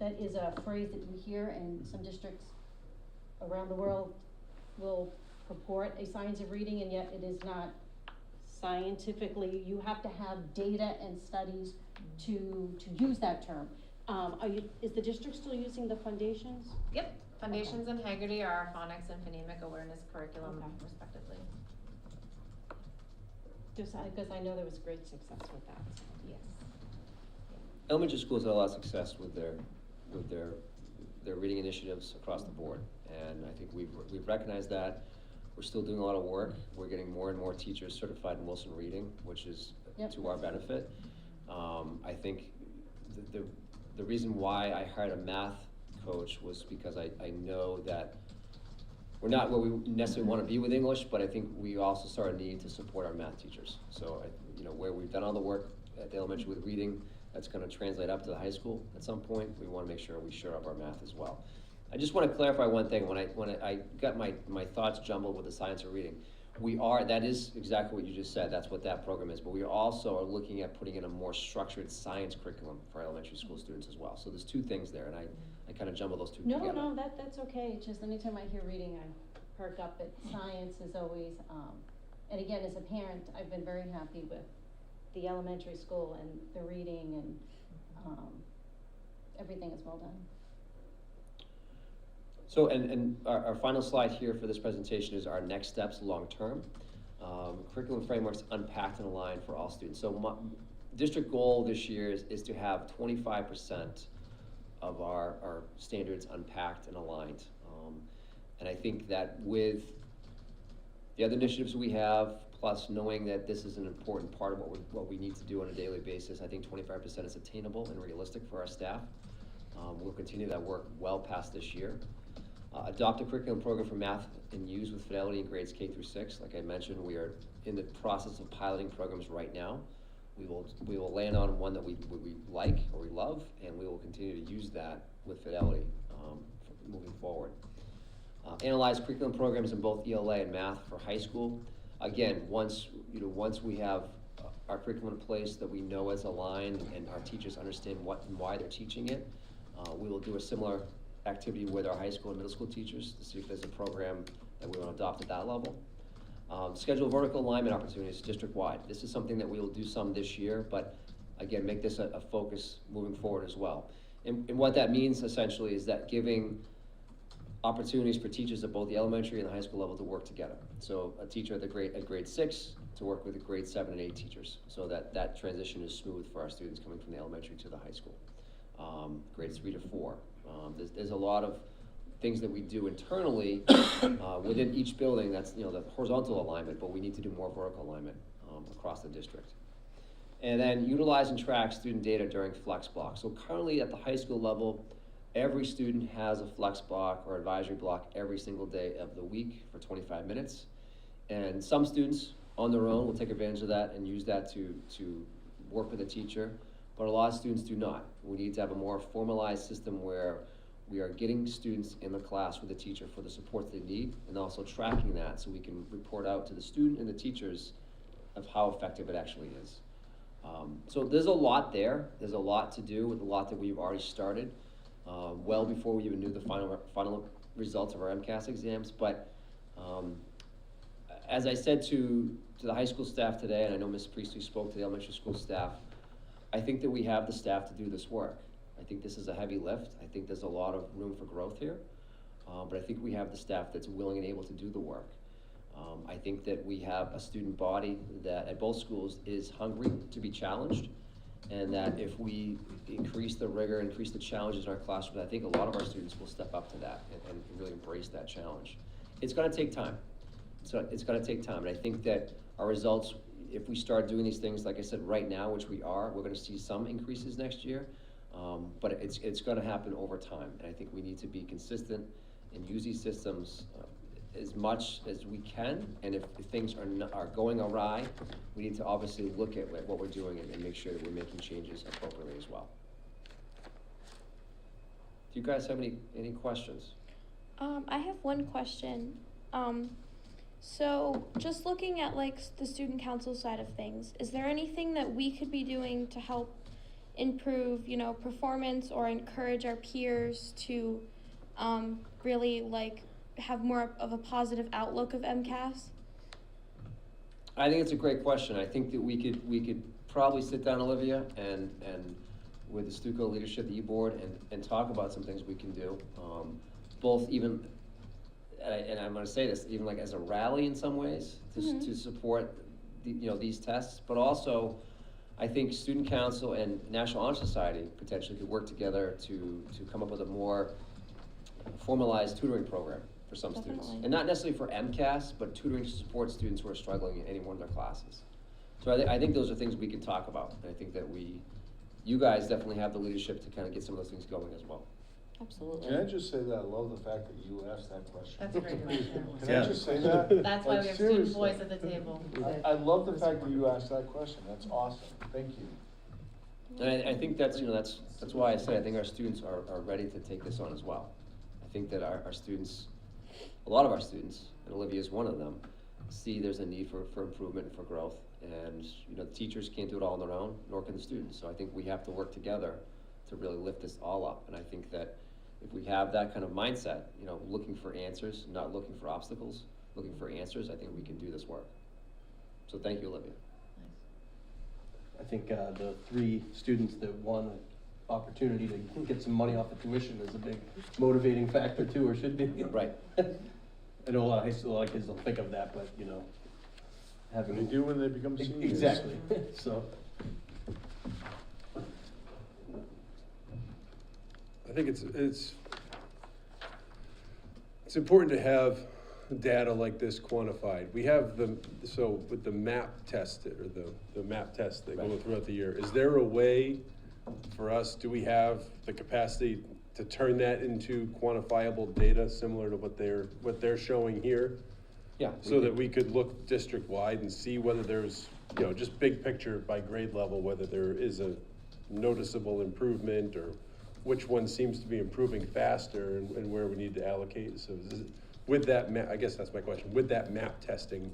F: that is a phrase that we hear, and some districts around the world will purport a science of reading, and yet it is not scientifically. You have to have data and studies to use that term. Is the district still using the foundations?
G: Yep, Foundations and Haggerty are our phonics and phonemic awareness curriculum
F: Okay.
G: respectively.
F: Just because I know there was great success with that.
G: Yes.
C: Elementary schools had a lot of success with their reading initiatives across the board, and I think we've recognized that. We're still doing a lot of work. We're getting more and more teachers certified in Wilson Reading, which is to our benefit. I think the reason why I hired a math coach was because I know that we're not where we necessarily want to be with English, but I think we also saw a need to support our math teachers. So, where we've done all the work at the elementary with reading, that's going to translate up to the high school at some point. We want to make sure we shore up our math as well. I just want to clarify one thing. When I got my thoughts jumbled with the science of reading, that is exactly what you just said. That's what that program is. But we also are looking at putting in a more structured science curriculum for elementary school students as well. So there's 2 things there, and I kind of jumble those 2 together.
F: No, that's okay. It's just anytime I hear reading, I perk up. But science is always, and again, as a parent, I've been very happy with the elementary school and the reading, and everything is well done.
C: So, and our final slide here for this presentation is our next steps long-term. Curriculum frameworks unpacked and aligned for all students. So district goal this year is to have 25% of our standards unpacked and aligned. And I think that with the other initiatives we have, plus knowing that this is an important part of what we need to do on a daily basis, I think 25% is attainable and realistic for our staff. We'll continue that work well past this year. Adopt a curriculum program for math and use with fidelity in grades K through 6. Like I mentioned, we are in the process of piloting programs right now. We will land on one that we like or we love, and we will continue to use that with fidelity moving forward. Analyze curriculum programs in both ELA and math for high school. Again, once we have our curriculum in place that we know is aligned and our teachers understand what and why they're teaching it, we will do a similar activity with our high school and middle school teachers to see if there's a program that we want to adopt at that level. Schedule vertical alignment opportunities district-wide. This is something that we will do some this year, but again, make this a focus moving forward as well. And what that means essentially is that giving opportunities for teachers at both the elementary and the high school level to work together. So a teacher at grade 6 to work with the grade 7 and 8 teachers, so that transition is smooth for our students coming from the elementary to the high school. Grades 3 to 4. There's a lot of things that we do internally, within each building, that's, you know, the horizontal alignment, but we need to do more vertical alignment, across the district. And then utilize and track student data during flex block. So currently at the high school level, every student has a flex block or advisory block every single day of the week for 25 minutes. And some students on their own will take advantage of that and use that to work with a teacher, but a lot of students do not. We need to have a more formalized system where we are getting students in the class with a teacher for the support they need, and also tracking that so we can report out to the student and the teachers of how effective it actually is. So there's a lot there. There's a lot to do with a lot that we've already started, well before we even knew the final results of our MCAS exams. But as I said to the high school staff today, and I know Ms. Priestley spoke to the elementary school staff, I think that we have the staff to do this work. I think this is a heavy lift. I think there's a lot of room for growth here, but I think we have the staff that's willing and able to do the work. I think that we have a student body that at both schools is hungry to be challenged, and that if we increase the rigor, increase the challenges in our classroom, I think a lot of our students will step up to that and really embrace that challenge. It's gonna take time. So it's gonna take time, and I think that our results, if we start doing these things, like I said, right now, which we are, we're gonna see some increases next year, but it's gonna happen over time, and I think we need to be consistent and use these systems as much as we can, and if things are going awry, we need to obviously look at what we're doing and make sure that we're making changes appropriately as well. Do you guys have any questions?
D: I have one question. So just looking at like the student council side of things, is there anything that we could be doing to help improve, you know, performance or encourage our peers to really like have more of a positive outlook of MCAS?
C: I think it's a great question. I think that we could probably sit down, Olivia, and with the Stuco leadership, the E-board, and talk about some things we can do, both even, and I'm gonna say this, even like as a rally in some ways, to support these tests, but also I think Student Council and National Honor Society potentially could work together to come up with a more formalized tutoring program for some students.
D: Definitely.
C: And not necessarily for MCAS, but tutoring to support students who are struggling in any one of their classes. So I think those are things we can talk about. And I think that you guys definitely have the leadership to kind of get some of those things going as well.
D: Absolutely.
B: Can I just say that I love the fact that you asked that question?
G: That's a great question.
B: Can I just say that?
G: That's why
B: Like,
G: we have student
B: seriously.
G: voice at the table.
B: I love the fact that you asked that question. That's awesome. Thank you.
C: And I think that's why I say I think our students are ready to take this on as well. I think that our students, a lot of our students, and Olivia is one of them, see there's a need for improvement and for growth. And the teachers can't do it all on their own, nor can the students. So I think we have to work together to really lift this all up. And I think that if we have that kind of mindset, looking for answers, not looking for obstacles, looking for answers, I think we can do this work. So thank you, Olivia.
E: I think the 3 students that won an opportunity to get some money off the tuition is a big motivating factor too, or should be.
C: Right.
E: I know a lot of high school kids don't think of that, but having.
B: They do when they become seniors.
E: Exactly, so.
A: I think it's important to have data like this quantified. We have with the MAP test, or the MAP test that go throughout the year, is there a way for us, do we have the capacity to turn that into quantifiable data similar to what they're showing here?
C: Yeah.
A: So that we could look district-wide and see whether there's, just big picture by grade level, whether there is a noticeable improvement, or which one seems to be improving faster, and where we need to allocate. So with that map, I guess that's my question, with that map testing,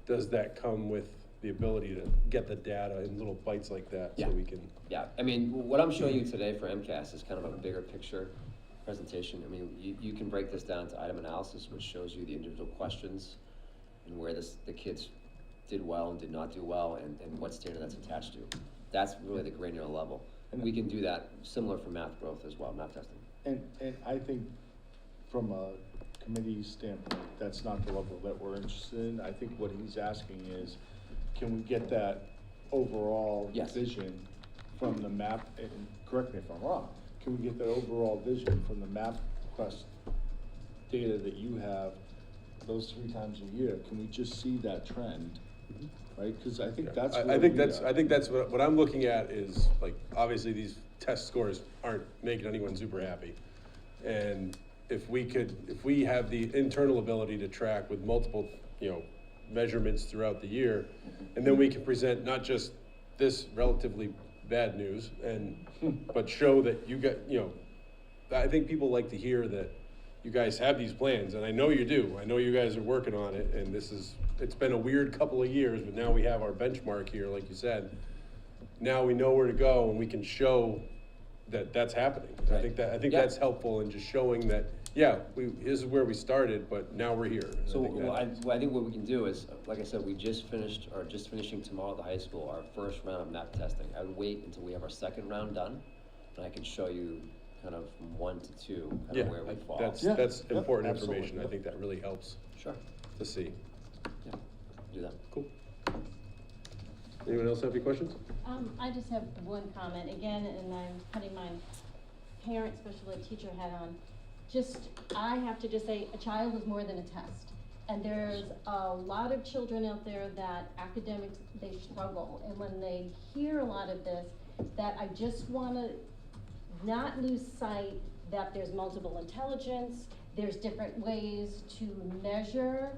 A: does that come with the ability to get the data in little bites like that?
C: Yeah.
A: So we can.
C: Yeah, I mean, what I'm showing you today for MCAS is kind of a bigger picture presentation. I mean, you can break this down to item analysis, which shows you the individual questions and where the kids did well and did not do well, and what standard that's attached to. That's really the granular level. And we can do that similar for math growth as well, math testing.
B: And I think from a committee standpoint, that's not the level that we're interested in. I think what he's asking is, can we get that overall
C: Yes.
B: vision from the map, and correct me if I'm wrong, can we get that overall vision from the map data that you have, those 3 times a year, can we just see that trend? Right, cause I think that's
A: I
B: where
A: think
B: we
A: that's,
B: are.
A: I think that's what I'm looking at is, like, obviously these test scores aren't making anyone super happy. And if we have the internal ability to track with multiple, measurements throughout the year, and then we can present not just this relatively bad news but show that you got, I think people like to hear that you guys have these plans, and I know you do. I know you guys are working on it, and it's been a weird couple of years, but now we have our benchmark here, like you said. Now we know where to go, and we can show that that's happening. I think
C: Yeah.
A: that's helpful in just showing that, this is where we started, but now we're here. And
C: So,
A: I think
C: I think what we can do is, like I said, we just finishing tomorrow at the high school, our first round of map testing. I would wait until we have our second round done, and I can show you kind of from 1 to 2, kind of where we fall.
A: That's
B: Yeah,
A: important
B: absolutely.
A: information. I think that really helps
C: Sure,
A: to see.
C: yeah, do that.
A: Cool. Anyone else have any questions?
F: I just have one comment, again, and I'm putting my parent special ed teacher hat on. I have to just say, a child is more than a test. And there's a lot of children out there that academics, they struggle. And when they hear a lot of this, that I just wanna not lose sight that there's multiple intelligence, there's different ways to measure,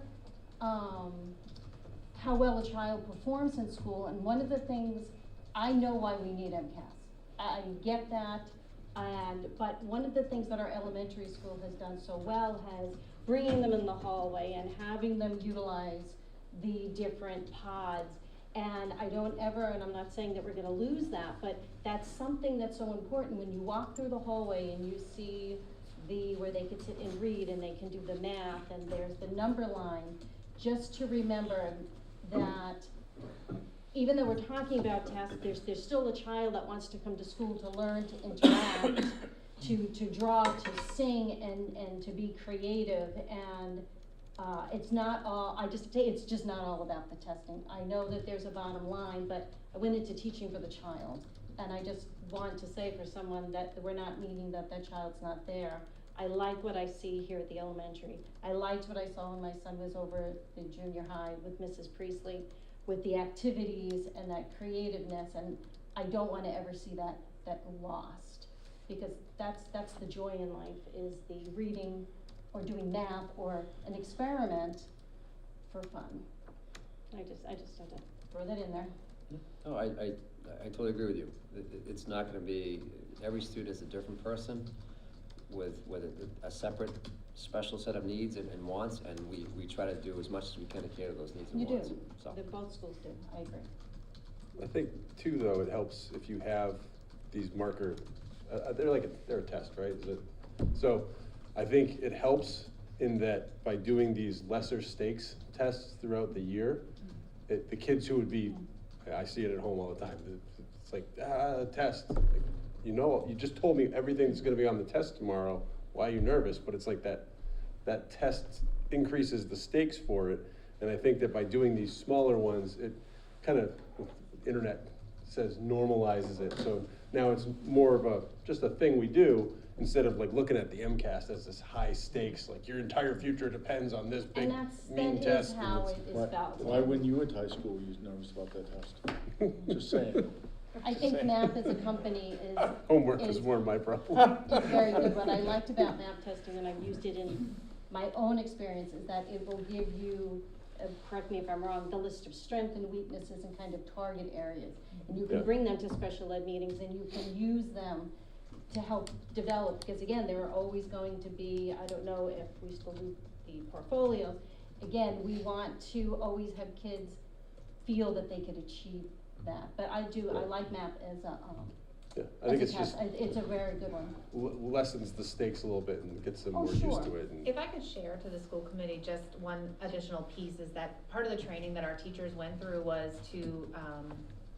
F: how well a child performs in school. And one of the things, I know why we need MCAS. I get that, but one of the things that our elementary school has done so well has bringing them in the hallway and having them utilize the different pods. And I don't ever, and I'm not saying that we're gonna lose that, but that's something that's so important when you walk through the hallway and you see where they can sit and read and they can do the math and there's the number line, just to remember that even though we're talking about tests, there's still a child that wants to come to school to learn, to interact, to draw, to sing, and to be creative. And it's not all, it's just not all about the testing. I know that there's a bottom line, but I went into teaching for the child. And I just want to say for someone that we're not meaning that child's not there. I like what I see here at the elementary. I liked what I saw when my son was over at the junior high with Mrs. Priestley, with the activities and that creativeness, and I don't wanna ever see that lost. Because that's the joy in life, is the reading or doing math or an experiment for fun. I just had to throw that in there.
C: No, I totally agree with you. It's not gonna be, every student is a different person with a separate, special set of needs and wants, and we try to do as much as we can to cater those needs and
F: You
C: wants.
F: do,
C: So,
F: both schools do, I agree.
A: I think too, though, it helps if you have these marker, they're a test, right? So I think it helps in that by doing these lesser stakes tests throughout the year, the kids who would be, I see it at home all the time, it's like, test. Like, you just told me everything's gonna be on the test tomorrow, why are you nervous? But it's like that test increases the stakes for it. And I think that by doing these smaller ones, it kind of, internet says normalizes it. So now it's more of just a thing we do, instead of like looking at the MCAS as this high stakes, like your entire future depends on this big mean test.
F: And how it is felt.
B: Why when you went to high school, were you nervous about that test? Just saying.
F: I think math as a company is.
A: Homework is more my problem.
F: It's very good. What I liked about math testing, and I've used it in my own experience, is that it will give you, correct me if I'm wrong, the list of strengths and weaknesses and kind of target areas. And you can bring them to special ed meetings and you can use them to help develop, because again, there are always going to be, I don't know if we still do the portfolios. Again, we want to always have kids feel that they could achieve that. But I like math as a,
A: I think it's just
F: it's a very good one.
A: lessens the stakes a little bit and gets them
F: Oh,
A: more
F: sure.
A: used to it. And
G: If I could share to the school committee, just one additional piece is that part of the training that our teachers went through was to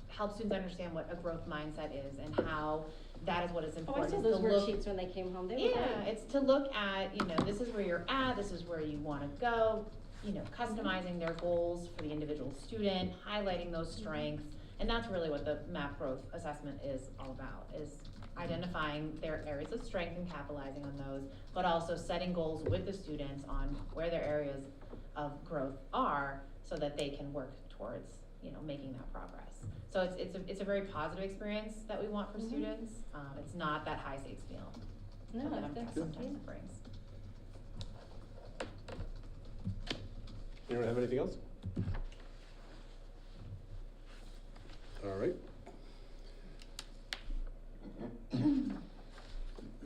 G: help students understand what a growth mindset is and how that is what is
F: Oh, I
G: important.
F: saw
G: is
F: those
G: to look-
F: worksheets when they came home. They were
G: Yeah,
F: great.
G: it's to look at, this is where you're at, this is where you wanna go, customizing their goals for the individual student, highlighting those strengths, And that's really what the MAP growth assessment is all about, is identifying their areas of strength and capitalizing on those, but also setting goals with the students on where their areas of growth are so that they can work towards, making that progress. So it's a very positive experience that we want for students. It's not that high stakes feel
F: No,
G: that MCAS
F: that's,
G: sometimes brings.
A: Anyone have anything else? All right.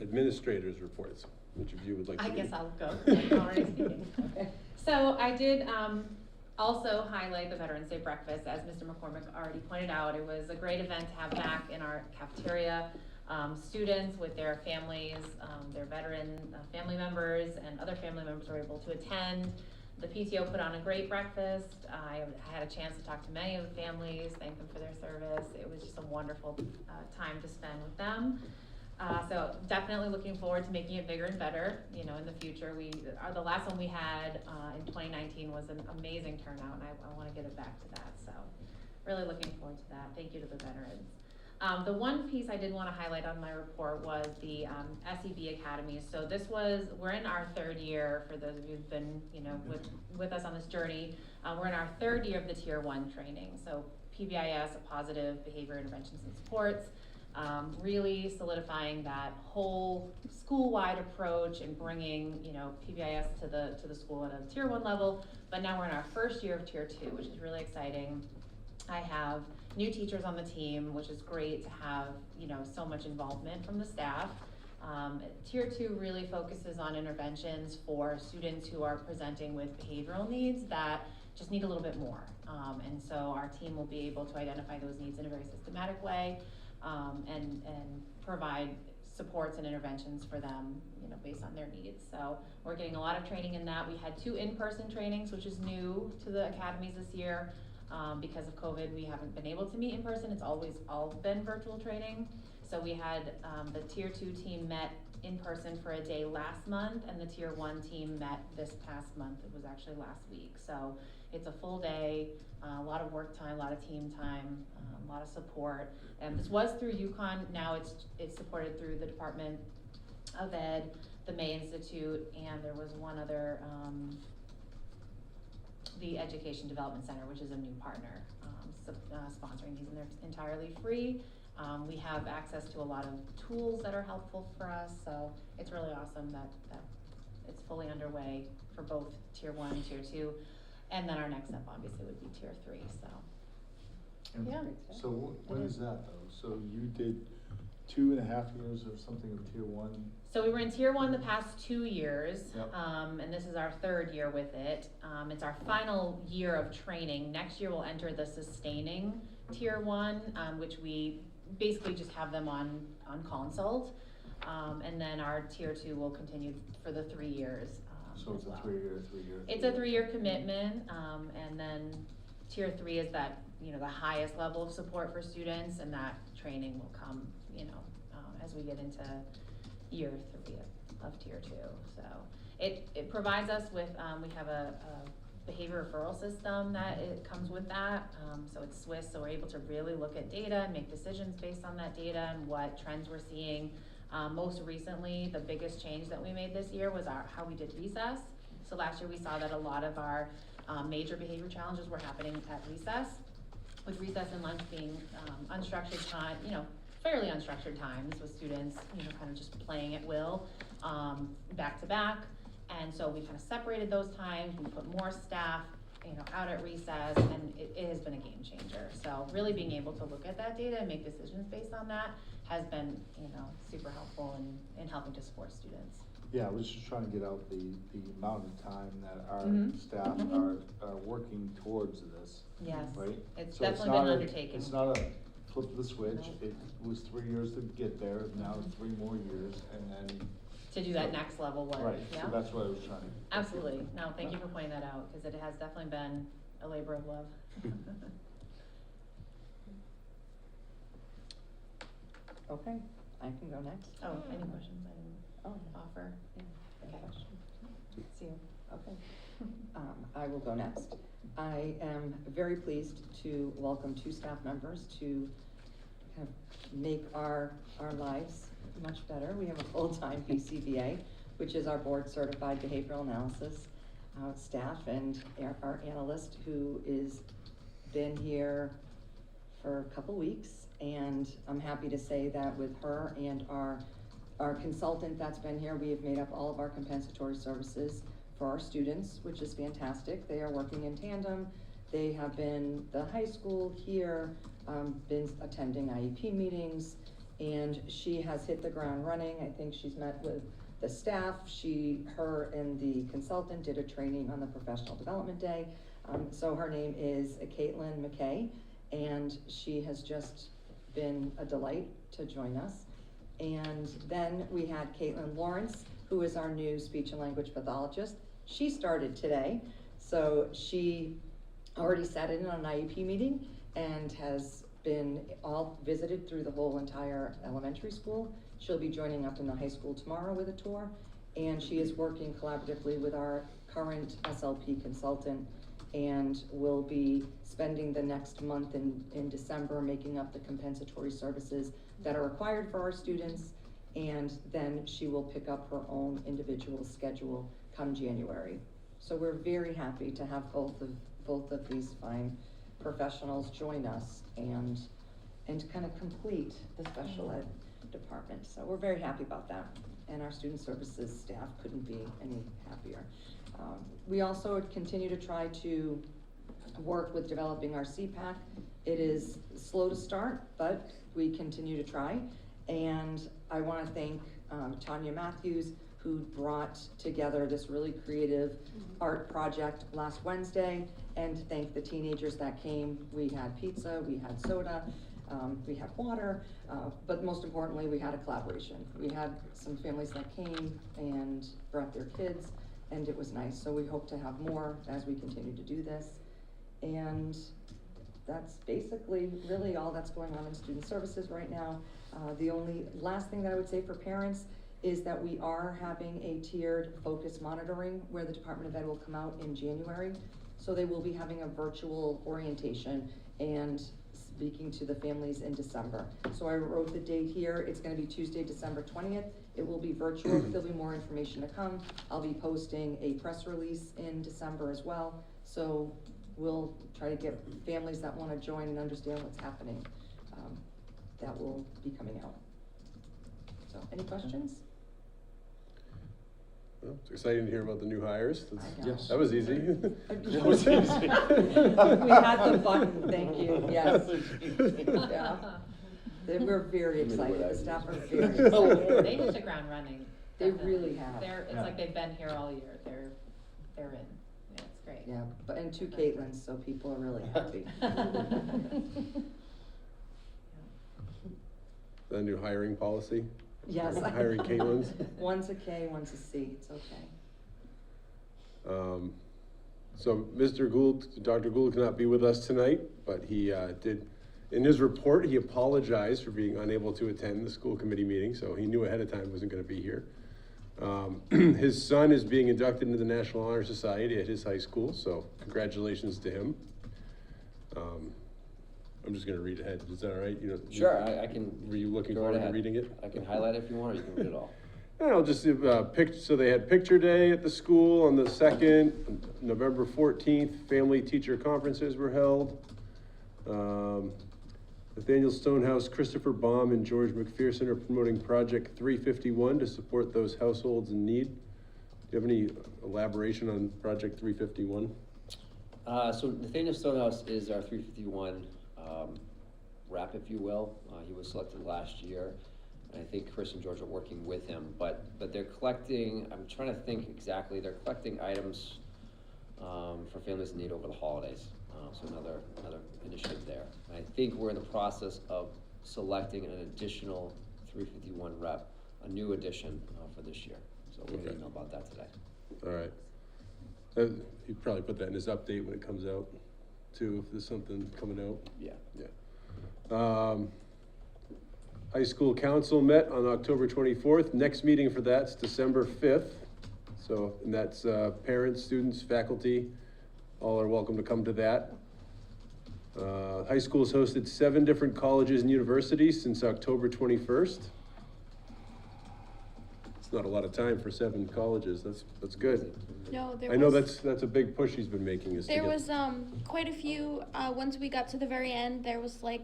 A: Administrators reports. Which of you would like to
G: I
A: lead?
G: guess I'll go, 'cause I'm already speaking. So I did, also highlight the Veterans Day breakfast, as Mr. McCormick already pointed out. It was a great event to have back in our cafeteria. Students with their families, their veteran family members and other family members were able to attend. The PTO put on a great breakfast. I had a chance to talk to many of the families, thank them for their service. It was just a wonderful time to spend with them. So definitely looking forward to making it bigger and better, in the future. The last one we had in 2019 was an amazing turnout, and I want to get it back to that. So really looking forward to that. Thank you to the veterans. The one piece I did want to highlight on my report was the SEB Academy. So we're in our third year, for those of you who've been, with us on this journey. We're in our third year of the Tier 1 training. So PBIS, Positive Behavior Interventions and Supports, really solidifying that whole school-wide approach and bringing, PBIS to the school at a Tier 1 level. But now we're in our first year of Tier 2, which is really exciting. I have new teachers on the team, which is great to have, so much involvement from the staff. Tier 2 really focuses on interventions for students who are presenting with behavioral needs that just need a little bit more. And so our team will be able to identify those needs in a very systematic way, and provide supports and interventions for them, based on their needs. So we're getting a lot of training in that. We had 2 in-person trainings, which is new to the academies this year. Because of COVID, we haven't been able to meet in person. It's always all been virtual training. So we had the Tier 2 team met in person for a day last month, and the Tier 1 team met this past month. It was actually last week. So it's a full day, a lot of work time, a lot of team time, a lot of support. And this was through UConn. Now it's supported through the Department of Ed, the May Institute, and there was one other, the Education Development Center, which is a new partner, sponsoring these, and they're entirely free. We have access to a lot of tools that are helpful for us, so it's really awesome that it's fully underway for both Tier 1 and Tier 2. And then our next step obviously would be Tier 3, so.
B: And
G: Yeah.
B: So what is that though? So you did 2.5 years or something of Tier 1?
G: So we were in Tier 1 the past 2 years,
B: Yep.
G: and this is our third year with it. It's our final year of training. Next year we'll enter the sustaining Tier 1, which we basically just have them on consult. And then our Tier 2 will continue for the 3 years.
B: So it's
G: as well.
B: a 3-year.
G: It's a 3-year commitment, and then Tier 3 is that, the highest level of support for students, and that training will come, as we get into year 3 of Tier 2. So it provides us with, we have a behavior referral system that it comes with that. So it's Swiss, so we're able to really look at data and make decisions based on that data and what trends we're seeing. Most recently, the biggest change that we made this year was how we did recess. So last year we saw that a lot of our major behavior challenges were happening at recess, with recess and lunch being unstructured time, fairly unstructured times with students, kind of just playing at will, back to back. And so we kind of separated those times, we put more staff, out at recess, and it has been a game changer. So really being able to look at that data and make decisions based on that has been, super helpful in helping to support students.
B: Yeah, I was just trying to get out the amount of time that our
G: Mhm.
B: staff
G: Mhm.
B: are working towards this,
G: Yes,
B: right?
G: it's
B: So
G: definitely
B: not
G: been
B: a-
G: an undertaking.
B: It's not a flip the switch.
G: No.
B: It was 3 years to get there, now 3 more years, and then.
G: To do that next level one,
B: Right,
G: yeah?
B: so that's what I was trying to.
G: Absolutely, no, thank you for pointing that out, because it has definitely been a labor of love.
H: Okay, I can go next.
G: Oh, any questions I
H: Oh,
G: didn't offer?
H: yeah, any
G: Okay.
H: questions? See you, okay. I will go next. I am very pleased to welcome 2 staff members to kind of make our lives much better. We have a full-time BCBA, which is our board certified behavioral analysis staff, and our analyst who is been here for a couple weeks. And I'm happy to say that with her and our consultant that's been here, we have made up all of our compensatory services for our students, which is fantastic. They are working in tandem. They have been, the high school here, been attending IEP meetings, and she has hit the ground running. I think she's met with the staff. Her and the consultant did a training on the professional development day. So her name is Caitlin McKay, and she has just been a delight to join us. And then we had Caitlin Lawrence, who is our new speech and language pathologist. She started today, so she already sat in on an IEP meeting and has been all visited through the whole entire elementary school. She'll be joining up in the high school tomorrow with a tour, and she is working collaboratively with our current SLP consultant, and will be spending the next month in December making up the compensatory services that are required for our students, and then she will pick up her own individual schedule come January. So we're very happy to have both of these fine professionals join us and kind of complete the special ed department. So we're very happy about that, and our student services staff couldn't be any happier. We also continue to try to work with developing our CPAC. It is slow to start, but we continue to try. And I want to thank Tanya Matthews, who brought together this really creative art project last Wednesday, and thank the teenagers that came. We had pizza, we had soda, we had water, but most importantly, we had a collaboration. We had some families that came and brought their kids, and it was nice. So we hope to have more as we continue to do this. And that's basically really all that's going on in student services right now. The only last thing that I would say for parents is that we are having a tiered focus monitoring where the Department of Ed will come out in January. So they will be having a virtual orientation and speaking to the families in December. So I wrote the date here. It's going to be Tuesday, December 20th. It will be virtual. There'll be more information to come. I'll be posting a press release in December as well. So we'll try to get families that want to join and understand what's happening. That will be coming out. So, any questions?
A: Well, it's exciting to hear about the new hires.
H: I know.
A: That was easy.
B: That was easy.
H: We had the button, thank you, yes. Yeah. We're very excited, the staff are very excited.
G: They hit the ground running.
H: They
G: definitely.
H: really have.
G: It's
B: Yeah.
G: like they've been here all year. They're in. Yeah, it's great.
H: Yeah, but, and 2 Caitlins, so people are really happy.
A: The new hiring policy.
H: Yes.
A: Hiring Caitlins.
H: One's a K, one's a C, it's okay.
A: So Mr. Gould, Dr. Gould cannot be with us tonight, but he did, in his report, he apologized for being unable to attend the school committee meeting, so he knew ahead of time he wasn't going to be here. His son is being inducted into the National Honor Society at his high school, so congratulations to him. I'm just going to read ahead. Is that all right? You know,
C: Sure, I can.
A: Were you looking
C: go
A: forward to
C: ahead.
A: reading it?
C: I can highlight it if you want, or you can read it all.
A: And I'll just, so they had picture day at the school on the 2nd, November 14th, family teacher conferences were held. Nathaniel Stonehouse, Christopher Baum, and George McPherson are promoting Project 351 to support those households in need. Do you have any elaboration on Project 351?
C: So Nathaniel Stonehouse is our 351 rep, if you will. He was selected last year, and I think Chris and George are working with him. But they're collecting. I'm trying to think exactly. They're collecting items for families in need over the holidays. So another initiative there. And I think we're in the process of selecting an additional 351 rep, a new addition for this year. So we're going to know about that today.
A: All right. He'd probably put that in his update when it comes out, too, if there's something coming out.
C: Yeah.
A: Yeah. High school council met on October 24th. Next meeting for that's December 5th. So, and that's, parents, students, faculty, all are welcome to come to that. High school has hosted 7 different colleges and universities since October 21st. It's not a lot of time for 7 colleges, that's good.
D: No, there
A: I know
D: was,
A: that's a big push he's been making is to
D: there
A: get.
D: was, quite a few, once we got to the very end, there was like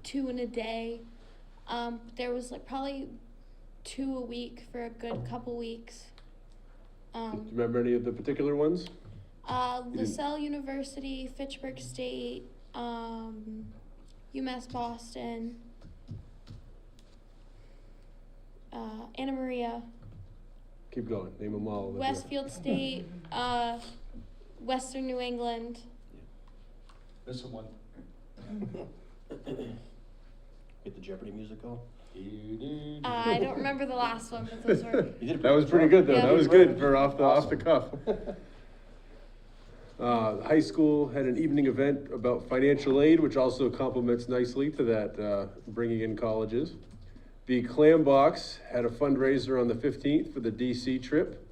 D: 2 in a day. There was like probably 2 a week for a good couple weeks.
A: Do you remember any of the particular ones? didn't-
D: LaSalle University, Fitchburg State, UMass Boston, Anna Maria,
A: Keep going, name them all. Olivia.
D: Westfield State, Western New England.
B: Missing one.
E: Get the Jeopardy music going.
D: I don't remember the last one, but those were.
E: You did a
A: That was pretty good though,
D: Yeah.
A: that was good for off the cuff. High school had an evening event about financial aid, which also complements nicely to that, bringing in colleges. The Clam Box had a fundraiser on the 15th for the DC trip.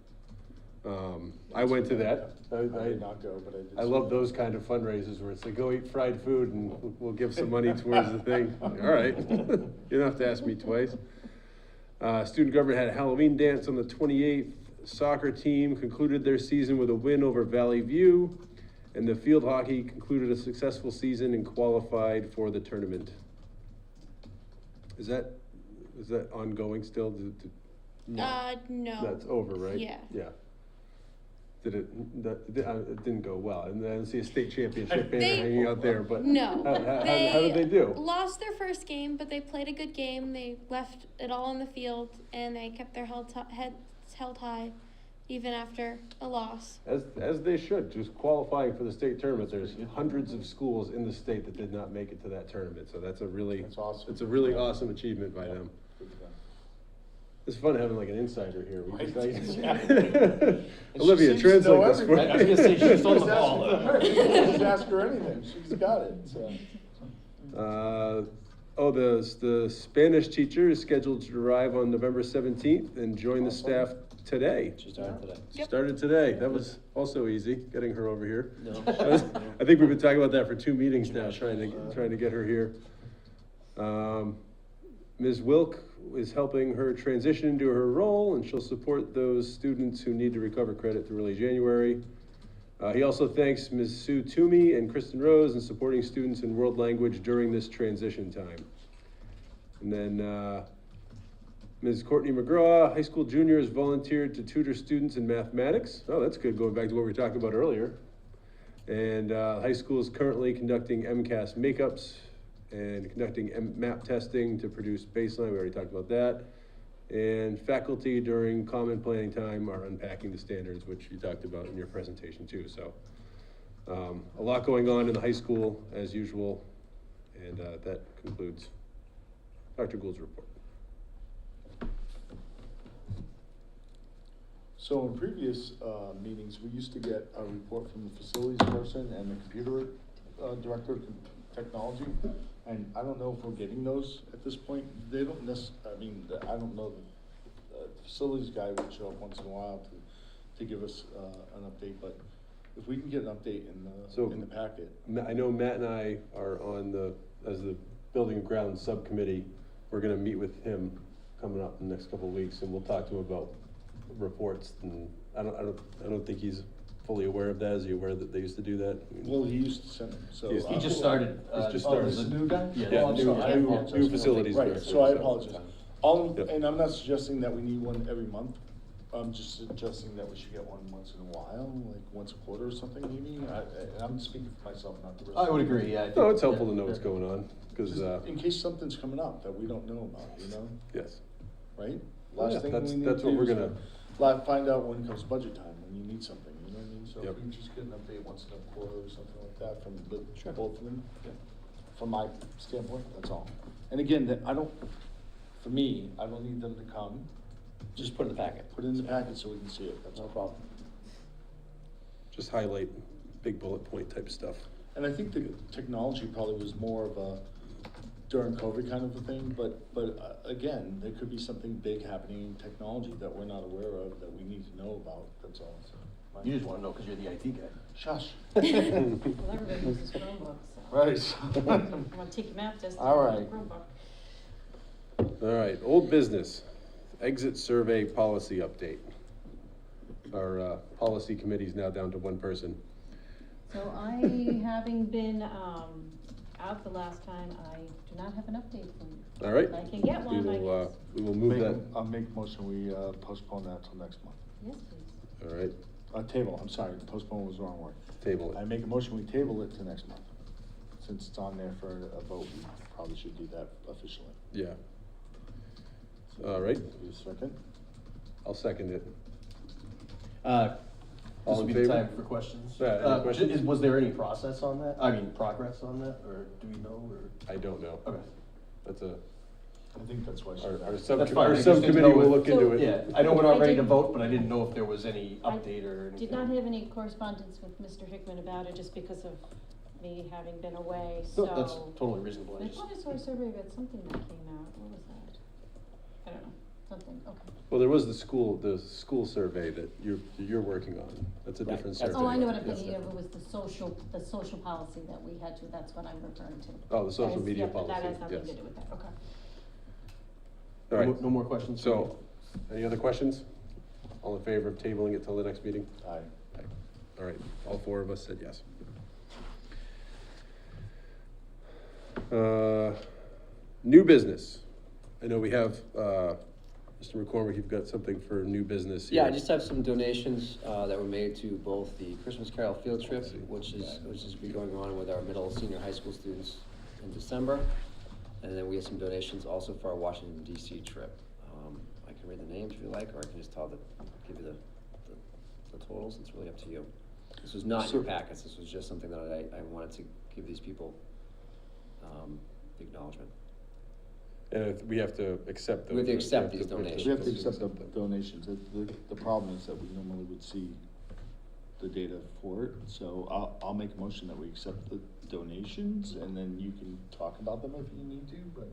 A: I went to that.
B: I did not go, but I did.
A: I
B: see
A: love
B: it.
A: those kind of fundraisers where it's like, go eat fried food and we'll give some money towards the thing. All right, you don't have to ask me twice. Student government had a Halloween dance on the 28th. Soccer team concluded their season with a win over Valley View. And the field hockey concluded a successful season and qualified for the tournament. Is that ongoing still?
D: No.
A: That's over, right?
D: Yeah.
A: Yeah. It didn't go well, and I didn't see a state championship banner
D: They-
A: hanging out there, but.
D: No.
A: How did they do?
D: Lost their first game, but they played a good game. They left it all on the field, and they kept their heads held high, even after a loss.
A: As they should, just qualifying for the state tournament, there's hundreds of schools in the state that did not make it to that tournament, so that's
B: awesome.
A: it's a really awesome achievement by
B: Yeah.
A: them.
B: Good for them.
A: It's fun having like an insider here. We
B: Right.
A: just-
B: She
A: Olivia,
B: seems to know
A: translate this for
B: everything.
E: I was gonna say, she's on the
B: Just
E: ball.
B: ask her. Just ask her anything, she's got it, so.
A: The Spanish teacher is scheduled to arrive on November 17th and join the staff today.
E: She started today.
A: She started today. That was also easy, getting her over here.
E: No.
A: I think we've been talking about that for 2 meetings now, trying to get her here. Ms. Wilk is helping her transition into her role, and she'll support those students who need to recover credit through early January. He also thanks Ms. Sue Toomey and Kristen Rose in supporting students in world language during this transition time. And then Ms. Courtney McGraw, high school junior, has volunteered to tutor students in mathematics. Oh, that's good, going back to what we were talking about earlier. And high school is currently conducting MCAS makeups and conducting MAP testing to produce baseline. We already talked about that. And faculty during common planning time are unpacking the standards, which you talked about in your presentation too. So a lot going on in the high school as usual. And that concludes Dr. Gould's report.
B: So in previous meetings, we used to get a report from the facilities person and the computer director of technology. And I don't know if we're getting those at this point. They don't I don't know, the facilities guy would show up once in a while to give us an update, but if we can get an update in the packet.
A: I know Matt and I are as the Building and Grounds Subcommittee, we're gonna meet with him coming up in the next couple of weeks, and we'll talk to him about reports. And I don't think he's fully aware of that. Is he aware that they used to do that?
B: Well, he used to send them, so.
A: He
E: He just started.
A: He's just
B: Oh,
A: started.
B: this is a new guy?
E: Yeah,
B: Oh, I'm
A: new-
B: sorry, I
A: new-
B: apologize.
A: new facilities
B: Right,
A: director,
B: so I
A: so-
B: apologize.
A: Yep.
B: And I'm not suggesting that we need one every month. I'm just suggesting that we should get one once in a while, like once a quarter or something maybe. And I'm speaking for myself, not the rest.
E: I would agree, yeah. I think-
A: No, it's helpful to
E: yeah,
A: know what's
E: yeah.
A: going on, because,
B: Just in case something's coming up that we don't know about,
A: yes.
B: right?
A: Yeah,
B: Last thing
A: that's-
B: we need
A: that's
B: to
A: what
B: do
A: we're
B: is find out when it comes budget time, when you need something, you know what I mean? So
A: Yep.
B: if we can just get an update once in a quarter or something like that from
E: Sure.
B: both of them, from my standpoint, that's all. And again, for me, I don't need them to come,
E: Just put it in the packet.
B: put it in the packet so we can see it, that's
E: No
B: all.
E: problem.
A: Just highlight big bullet point type stuff.
B: And I think the technology probably was more of during COVID kind of a thing, but again, there could be something big happening in technology that we're not aware of, that we need to know about, that's all. So,
E: You just wanna know because you're the IT guy.
B: Shush.
F: Well, everybody uses Chromebooks, so.
B: Right.
F: You wanna take your math test?
B: All right.
F: Chromebook.
A: All right, old business, exit survey policy update. Our policy committee is now down to one person.
F: So I, having been, out the last time, I do not have an update for you.
A: All right?
F: If I can get one, I guess.
A: We will move that,
B: I'll make a motion, we postpone that till next month.
F: Yes, please.
A: all right,
B: Table, I'm sorry, postpone was the wrong word.
A: table
B: I
A: it.
B: make a motion, we table it to next month. Since it's on there for a vote, we probably should do that officially.
A: Yeah. All right,
B: Give me a second.
A: I'll second it.
E: This
A: All
E: will
A: in
E: be the
A: favor?
E: time for questions.
A: Yeah, any questions?
E: Was there any process on that? I mean, progress on that, or do we know, or?
A: I don't know.
E: Okay.
A: That's a,
B: I think that's why.
A: our
E: That's fine. I
A: our
E: just didn't
A: subcommittee
E: know
A: will
E: if-
A: look into it.
E: Yeah, I know we're not
F: I
E: ready to
F: did-
E: vote, but I didn't know if there was any
F: I
E: update or anything.
F: Did not have any correspondence with Mr. Hickman about it, just because of me having been away, so.
E: No, that's totally reasonable. I
F: I
E: just-
F: thought I saw a survey about something that came out, what was that? I don't know, something, okay.
A: Well, there was the school survey that you're working on. That's a
E: Right,
A: different
E: that's
A: survey.
F: Oh, I know what I'm
A: Yes.
F: thinking of, it was the social policy that we had to, that's what I'm referring to.
A: Oh, the social
F: That is-
A: media
F: yeah,
A: policy,
F: That has nothing
A: yes.
F: to do with that, okay.
A: All right,
E: No more questions?
A: so, any other questions? All in favor of tabling it till the next meeting?
B: Aye.
A: Aye. All right, all four of us said yes. New business. I know we have, Mr. McCormick, you've got something for new business here.
C: Yeah, I just have some donations, that were made to both the Christmas Carol field trip, which is be going on with our middle senior high school students in December. And then we have some donations also for our Washington DC trip. I can read the names if you like, or I can just give you the totals, it's really up to you. This was not in your packets, this was just something that I wanted to give these people, the acknowledgement.
A: And if we have to accept those.
C: We have to accept these donations.
B: We have to accept the donations. The problem is that we normally would see the data for it, so I'll make a motion that we accept the donations, and then you can talk about them if you need to, but,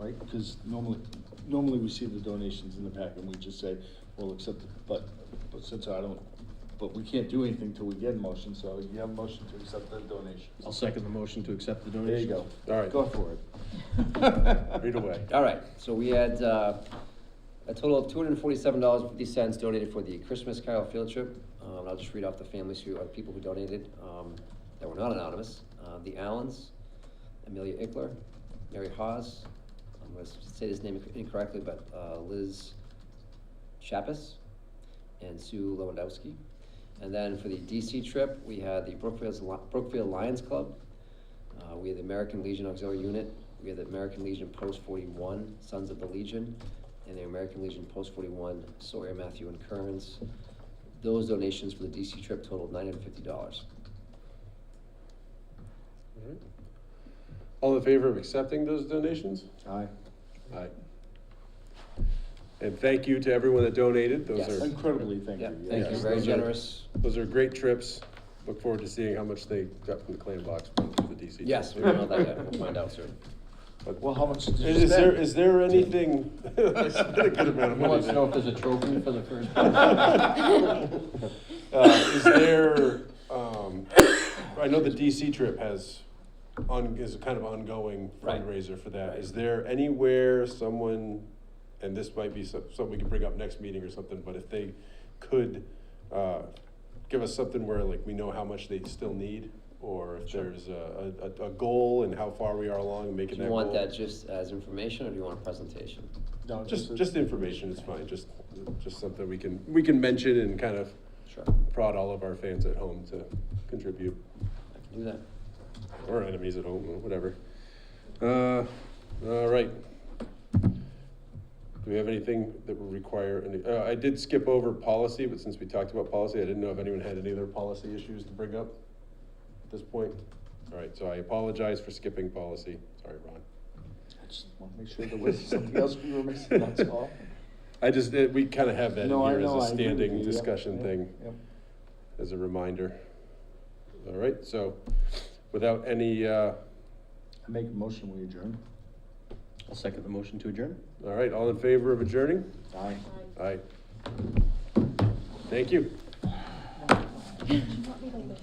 B: right? Because normally we see the donations in the packet, and we just say, we'll accept it, but since but we can't do anything till we get a motion, so you have a motion to accept the donations.
E: I'll second the motion to accept the
B: There
E: donation.
B: you go.
A: All right.
B: Go for it.
A: Read away.
C: All right, so we had, a total of $247.50 donated for the Christmas Carol field trip. I'll just read off the families people who donated, that were not anonymous. The Allens, Amelia Ickler, Mary Hawes, I'm gonna say this name incorrectly, but, Liz Chappis, and Sue Lewandowski. And then for the DC trip, we had the Brookfield Lions Club, we had the American Legion Auxiliary Unit, we had the American Legion Post 41, Sons of the Legion, and the American Legion Post 41, Sawyer, Matthew, and Kearns. Those donations for the DC trip totaled $950.
A: All right. All in favor of accepting those donations?
B: Aye.
A: Aye. And thank you to everyone that donated. Those
C: Yes.
A: are,
B: Incredibly, thank
C: Yeah,
B: you.
C: thank you,
B: Yes.
C: very
A: those are-
C: generous.
A: those are great trips. Look forward to seeing how much they got from the clam box from the DC.
C: Yes, we
A: trip.
C: don't know that yet, we'll find out soon.
A: But
B: Well, how much did you
A: Is
B: spend?
A: is there anything, I spent a good amount of
E: Who
A: money
E: wants to know
A: there.
E: if there's a trophy for the first?
A: Is there, I know the DC trip is a kind of ongoing
C: Right.
A: fundraiser for that.
C: Right.
A: Is there anywhere someone, and this might be something we can bring up next meeting or something, but if they could, give us something where like we know how much they still need, or if there's a goal and how far we are along in
C: Do
A: making that
C: you
A: goal?
C: want that just as information, or do you want a presentation?
B: No,
A: Just information is fine, just something we can mention and kind of
C: Sure,
A: prod all of our fans at home to contribute,
C: I can do that.
A: or enemies at home, or whatever. All right. Do we have anything that would require any, I did skip over policy, but since we talked about policy, I didn't know if anyone had any other policy issues to bring up at this point. All right, so I apologize for skipping policy. Sorry, Ron.
B: I just want to make sure there was something else we were missing, that's all.
A: We kind of have that in
B: No, I
A: here
B: know,
A: as
B: I
A: a
B: agree with
A: standing
B: you, yep,
A: discussion
B: yep,
A: thing,
B: yep.
A: as a reminder. All right, so without any,
B: I make a motion, we adjourn.
E: I'll second the motion to adjourn.
A: All right, all in favor of adjourning?
B: Aye.
A: Aye. Thank you.
D: Do you want me to list